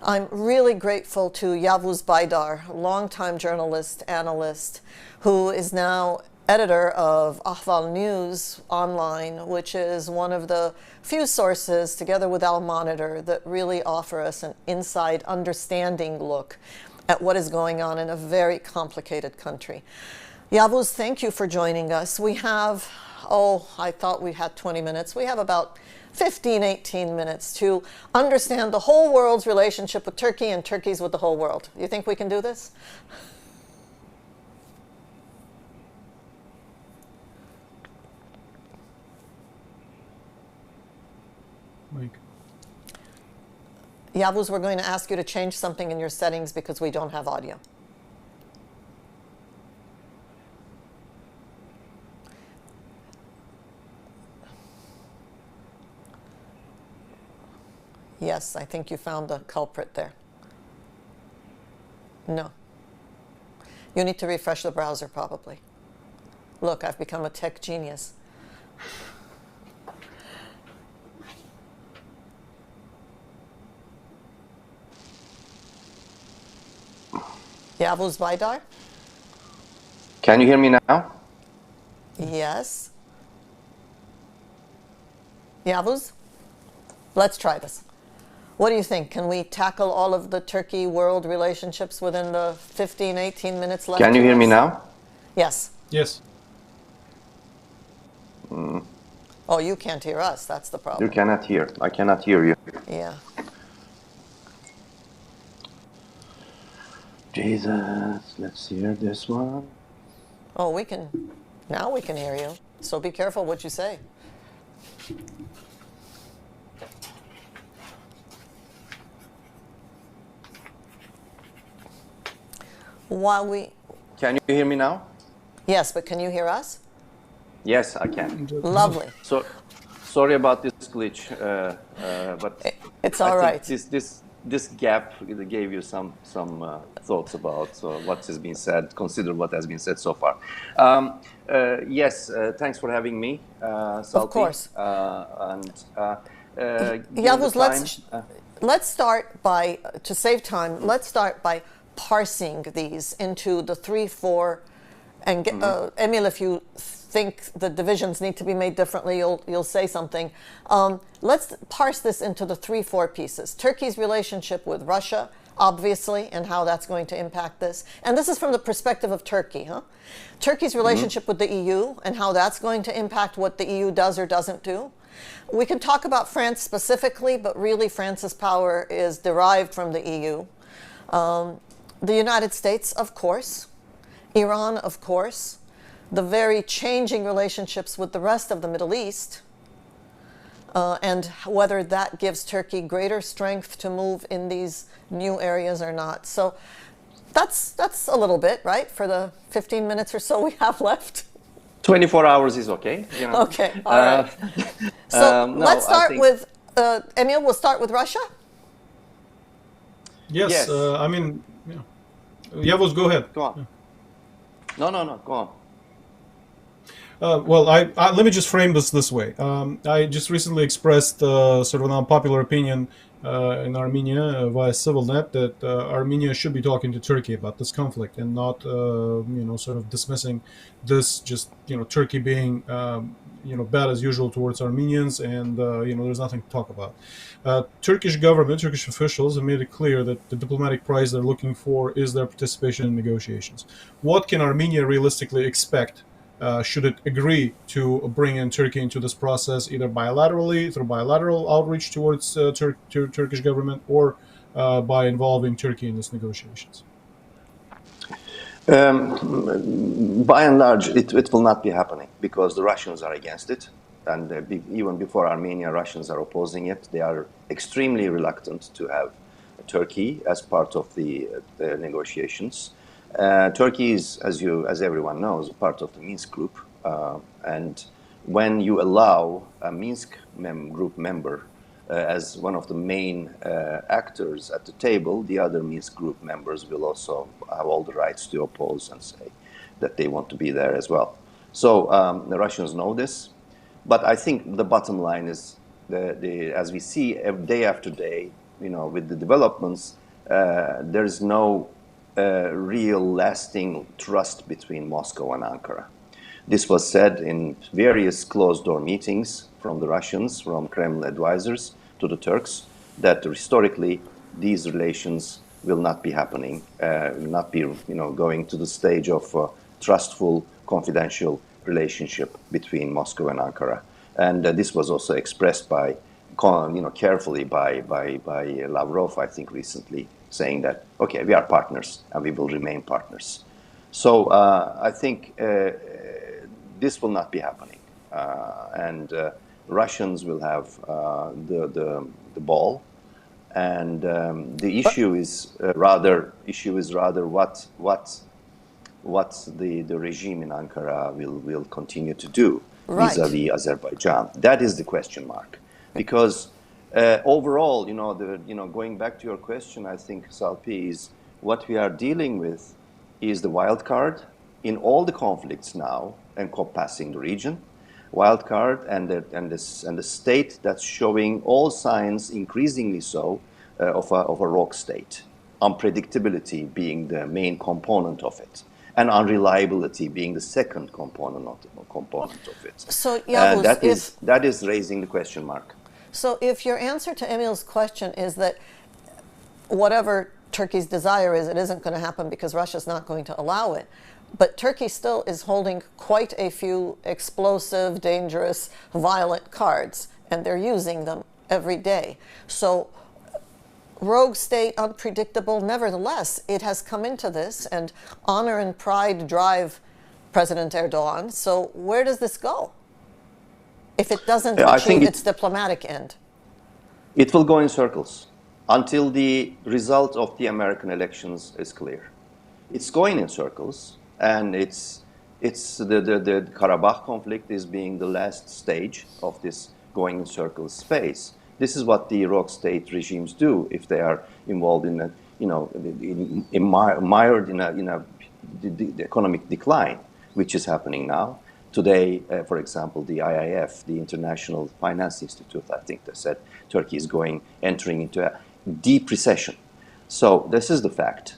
I'm really grateful to Yavuz Baydar, longtime journalist, analyst, who is now editor of Ahval News online, which is one of the few sources, together with Al Monitor, that really offer us an inside understanding look at what is going on in a very complicated country. Yavuz, thank you for joining us. We have, I thought we had 20 minutes. We have about 15, 18 minutes to understand the whole world's relationship with Turkey and Turkey's with the whole world. You think we can do this? Mike. Yavuz, we're going to ask you to change something in your settings because we don't have audio. Yes, I think you found the culprit there. No. You need to refresh the browser, probably. Look, I've become a tech genius. Yavuz Baydar? Can you hear me now? Yes. Yavuz? Let's try this. What do you think? Can we tackle all of the Turkey-world relationships within the 15, 18 minutes left? Can you hear me now? Yes. Yes. Oh, you can't hear us. That's the problem. You cannot hear. I cannot hear you. Yeah. Jesus, let's hear this one. Oh, now we can hear you. So be careful what you say. Can you hear me now? Yes, but can you hear us? Yes, I can. Lovely. So, sorry about this glitch, but It's all right. This gap gave you some thoughts about what has been said. Consider what has been said so far. Yes, thanks for having me, Salpi. Of course. Yavuz, let's start by, to save time, let's start by parsing these into the 3, 4, and Emil, if you think the divisions need to be made differently, you'll say something. Let's parse this into the 3, 4 pieces. Turkey's relationship with Russia, obviously, and how that's going to impact this. And this is from the perspective of Turkey, huh? Turkey's relationship with the EU and how that's going to impact what the EU does or doesn't do. We can talk about France specifically, but really France's power is derived from the EU. The United States, of course. Iran, of course. The very changing relationships with the rest of the Middle East, and whether that gives Turkey greater strength to move in these new areas or not. So that's a little bit, right, for the 15 minutes or so we have left. 24 hours is okay. You know. Okay, all right. So let's start with, Emil, we'll start with Russia? Yes. I mean, yeah. Yavuz, go ahead. Go on. No, go on. Well, let me just frame this way. I just recently expressed sort of an unpopular opinion in Armenia via CivilNet that Armenia should be talking to Turkey about this conflict and not, sort of dismissing this, just, Turkey being, bad as usual towards Armenians and, there's nothing to talk about. Turkish government, Turkish officials have made it clear that the diplomatic prize they're looking for is their participation in negotiations. What can Armenia realistically expect? Should it agree to bring in Turkey into this process, either bilaterally, through bilateral outreach towards Turkish government, or by involving Turkey in these negotiations? By and large, it will not be happening because the Russians are against it. And even before Armenia, Russians are opposing it. They are extremely reluctant to have Turkey as part of the negotiations. Turkey is, as everyone knows, part of the Minsk group, and when you allow a Minsk group member as one of the main actors at the table, the other Minsk group members will also have all the rights to oppose and say that they want to be there as well. So the Russians know this, but I think the bottom line is, as we see day after day, with the developments, there is no real lasting trust between Moscow and Ankara. This was said in various closed-door meetings from the Russians, from Kremlin advisors to the Turks, that historically these relations will not be happening, will not be, going to the stage of trustful, confidential relationship between Moscow and Ankara. And this was also expressed by, carefully by Lavrov, I think, recently, saying that, okay, we are partners and we will remain partners. So I think this will not be happening, and Russians will have the ball, and the issue is rather what the regime in Ankara will continue to do vis-a-vis Azerbaijan. That is the question mark, because overall, going back to your question, I think, Salpi, is what we are dealing with is the wild card in all the conflicts now encompassing the region, wild card, and the state that's showing all signs, increasingly so, of a rogue state. Unpredictability being the main component of it, and unreliability being the second component of it. So, Yavuz, that is raising the question mark. So, if your answer to Emil's question is that whatever Turkey's desire is, it isn't going to happen because Russia's not going to allow it, but Turkey still is holding quite a few explosive, dangerous, violent cards, and they're using them every day. So, rogue state, unpredictable, nevertheless, it has come into this, and honor and pride drive President Erdogan. So where does this go if it doesn't achieve its diplomatic end? It will go in circles until the result of the American elections is clear. It's going in circles, and it's the Karabakh conflict is being the last stage of this going in circles phase. This is what the rogue state regimes do if they are involved in a, mired in the economic decline, which is happening now. Today, for example, the IIF, the International Finance Institute, I think they said Turkey is entering into a deep recession. So this is the fact.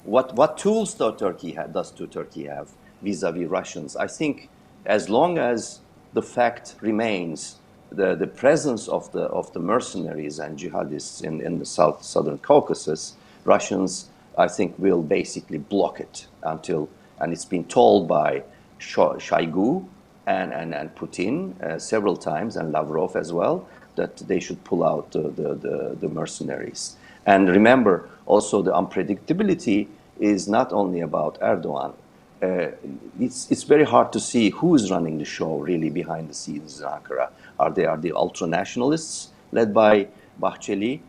What tools does Turkey have vis-a-vis Russians? I think as long as the fact remains, the presence of the mercenaries and jihadists in the southern Caucasus, Russians, I think, will basically block it until, and it's been told by Shoigu and Putin several times, and Lavrov as well, that they should pull out the mercenaries. And remember, also the unpredictability is not only about Erdogan. It's very hard to see who is running the show really behind the scenes in Ankara. Are the ultra-nationalists led by Bahçeli,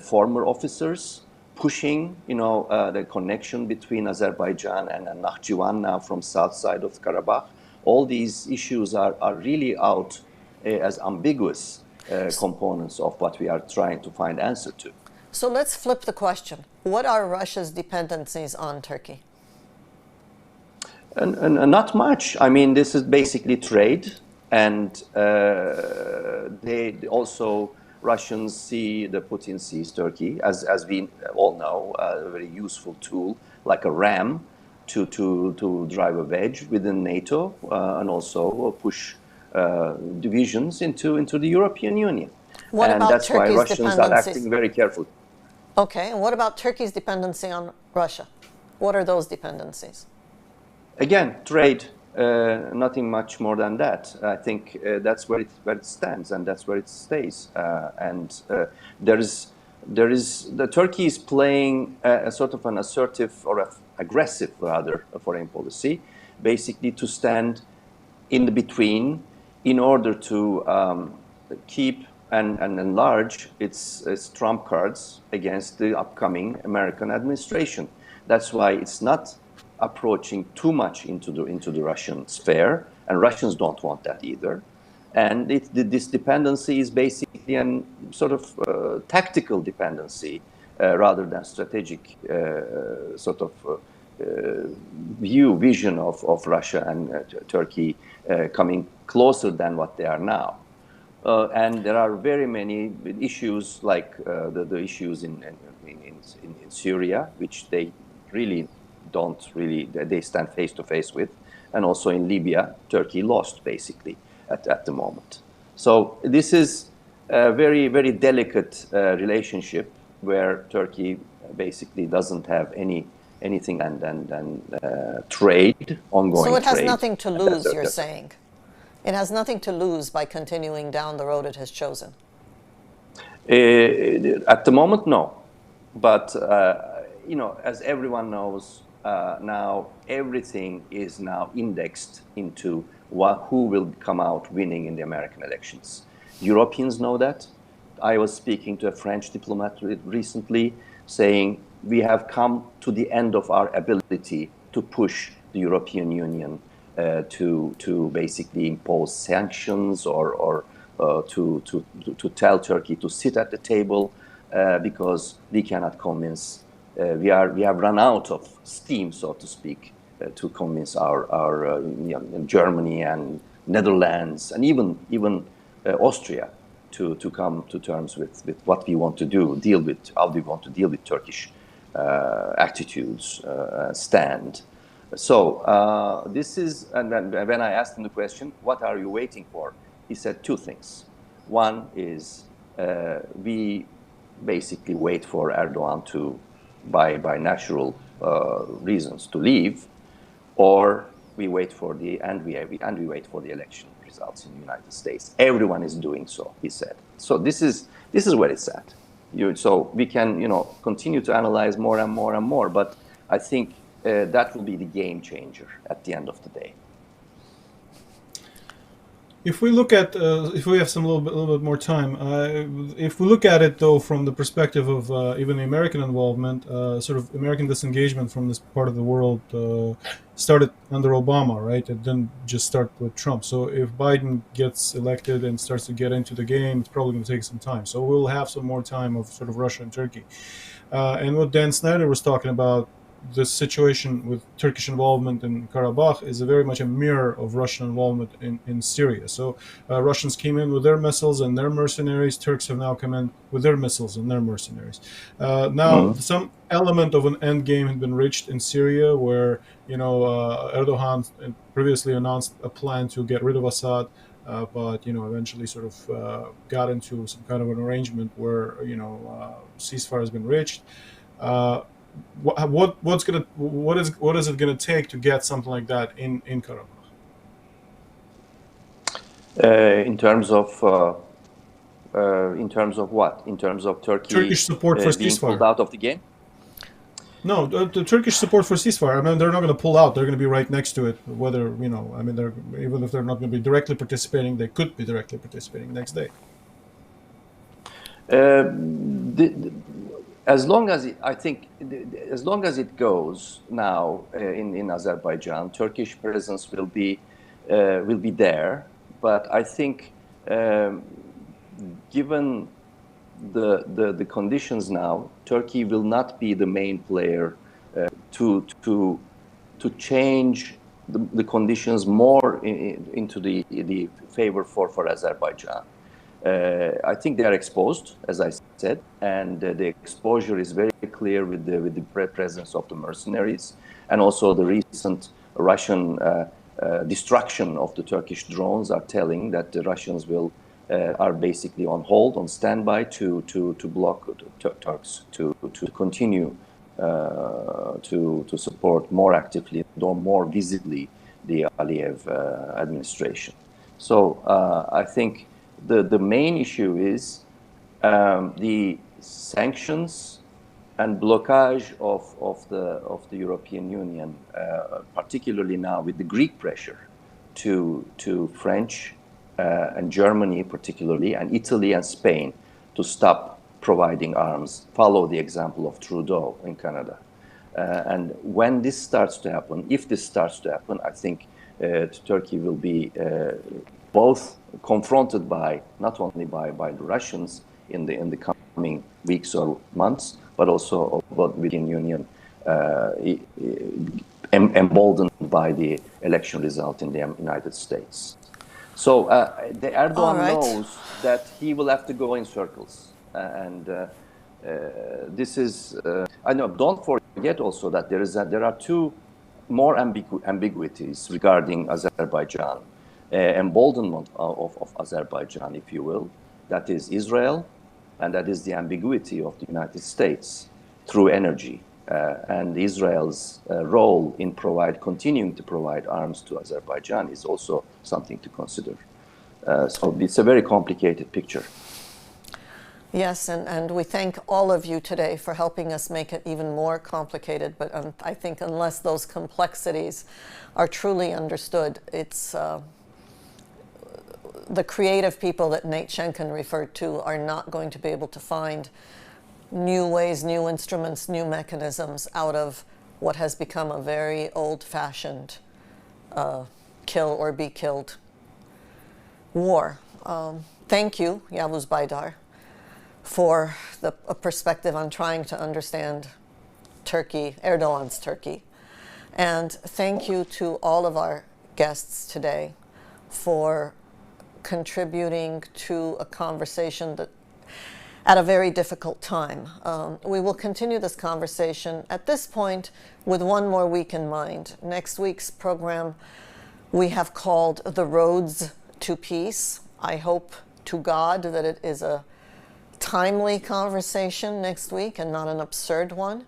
former officers, pushing the connection between Azerbaijan and Nakhchivan now from south side of Karabakh? All these issues are really out as ambiguous components of what we are trying to find answer to. So let's flip the question. What are Russia's dependencies on Turkey? And not much. I mean, this is basically trade, and they also, Russians see, Putin sees Turkey as we all know, a very useful tool, like a ram to drive a wedge within NATO, and also push divisions into the European Union. And that's why Russians are acting very carefully. Okay, and what about Turkey's dependency on Russia? What are those dependencies? Again, trade, nothing much more than that. I think that's where it stands, and that's where it stays. Turkey is playing a sort of an assertive or aggressive, rather, foreign policy, basically to stand in the between in order to keep and enlarge its trump cards against the upcoming American administration. That's why it's not approaching too much into the Russian sphere, and Russians don't want that either. And this dependency is basically a sort of tactical dependency rather than strategic sort of vision of Russia and Turkey coming closer than what they are now. And there are very many issues like the issues in Syria, which they really they stand face to face with. And also in Libya, Turkey lost basically at the moment. So this is a very, very delicate relationship where Turkey basically doesn't have anything and trade, ongoing trade. So it has nothing to lose, you're saying? It has nothing to lose by continuing down the road it has chosen? At the moment, no. But, as everyone knows, now everything is now indexed into who will come out winning in the American elections. Europeans know that. I was speaking to a French diplomat recently saying we have come to the end of our ability to push the European Union to basically impose sanctions or to tell Turkey to sit at the table because we cannot convince. We have run out of steam, so to speak, to convince our Germany and Netherlands and even Austria to come to terms with what we want to do, how we want to deal with Turkish attitudes, stand. So this is, and then when I asked him the question, what are you waiting for? He said two things. One is we basically wait for Erdogan to, by natural reasons, to leave, or we wait for we wait for the election results in the United States. Everyone is doing so, he said. So this is where it's at. So we can continue to analyze more and more and more, but I think that will be the game changer at the end of the day. If we look at, if we have a little bit more time, if we look at it though from the perspective of even the American involvement, sort of American disengagement from this part of the world started under Obama, right? It didn't just start with Trump. So if Biden gets elected and starts to get into the game, it's probably going to take some time. So we'll have some more time of sort of Russia and Turkey. And what Dan Sneider was talking about, the situation with Turkish involvement in Karabakh is very much a mirror of Russian involvement in Syria. So Russians came in with their missiles and their mercenaries. Turks have now come in with their missiles and their mercenaries. Now, some element of an end game had been reached in Syria, where Erdogan previously announced a plan to get rid of Assad, but eventually sort of got into some kind of an arrangement where ceasefire has been reached. What is it going to take to get something like that in Karabakh? In terms of what? In terms of Turkish support for being ceasefire. pulled out of the game? No, the Turkish support for ceasefire. I mean, they're not going to pull out. They're going to be right next to it. Whether they're even if they're not going to be directly participating, they could be directly participating next day. As long as it goes now in Azerbaijan, Turkish presence will be there. But I think, given the conditions now, Turkey will not be the main player to change the conditions more into the favor for Azerbaijan. I think they are exposed, as I said, and the exposure is very clear with the presence of the mercenaries, and also the recent Russian destruction of the Turkish drones are telling that the Russians are basically on hold, on standby to block Turks to continue to support more actively or more visibly the Aliyev administration. So I think the main issue is the sanctions and blockage of the European Union, particularly now with the Greek pressure to French and Germany particularly, and Italy and Spain to stop providing arms, follow the example of Trudeau in Canada. And when this starts to happen, if this starts to happen, I think Turkey will be both confronted by not only by the Russians in the coming weeks or months, but also about the European Union emboldened by the election result in the United States. So the Erdogan knows that he will have to go in circles, and this is. I know. Don't forget also that there are two more ambiguities regarding Azerbaijan, emboldenment of Azerbaijan, if you will. That is Israel, and that is the ambiguity of the United States through energy. And Israel's role in continuing to provide arms to Azerbaijan is also something to consider. So it's a very complicated picture. Yes, and we thank all of you today for helping us make it even more complicated. But I think unless those complexities are truly understood, it's the creative people that Nate Schenkkan referred to are not going to be able to find new ways, new instruments, new mechanisms out of what has become a very old-fashioned kill or be killed war. Thank you, Yavuz Baydar, for a perspective on trying to understand Turkey, Erdogan's Turkey. And thank you to all of our guests today for contributing to a conversation that at a very difficult time. We will continue this conversation at this point with one more week in mind. Next week's program we have called The Roads to Peace. I hope to God that it is a timely conversation next week and not an absurd one.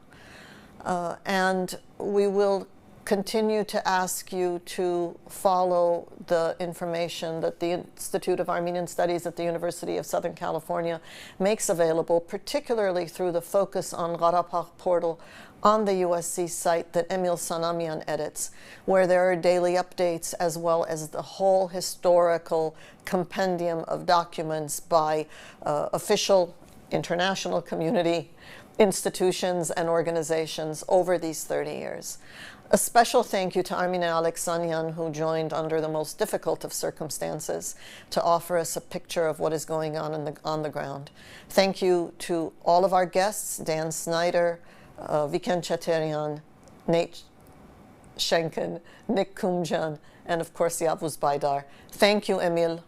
And we will continue to ask you to follow the information that the Institute of Armenian Studies at the University of Southern California makes available, particularly through the Focus on Karabakh portal on the USC site that Emil Sanamyan edits, where there are daily updates as well as the whole historical compendium of documents by official international community institutions and organizations over these 30 years. A special thank you to Armine Aleksanyan, who joined under the most difficult of circumstances to offer us a picture of what is going on the ground. Thank you to all of our guests, Dan Sneider, Vicken Cheterian, Nate Schenkkan, Nick Koumjian, and of course Yavuz Baydar. Thank you, Emil.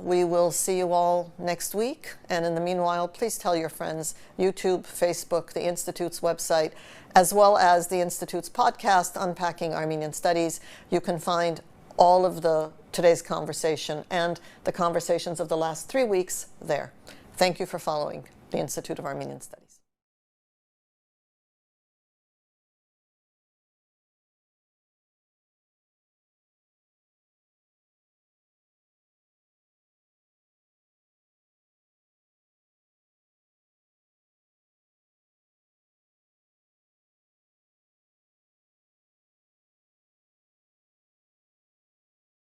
We will see you all next week. And in the meanwhile, please tell your friends, YouTube, Facebook, the Institute's website, as well as the Institute's podcast, Unpacking Armenian Studies. You can find all of today's conversation and the conversations of the last 3 weeks there. Thank you for following the Institute of Armenian Studies.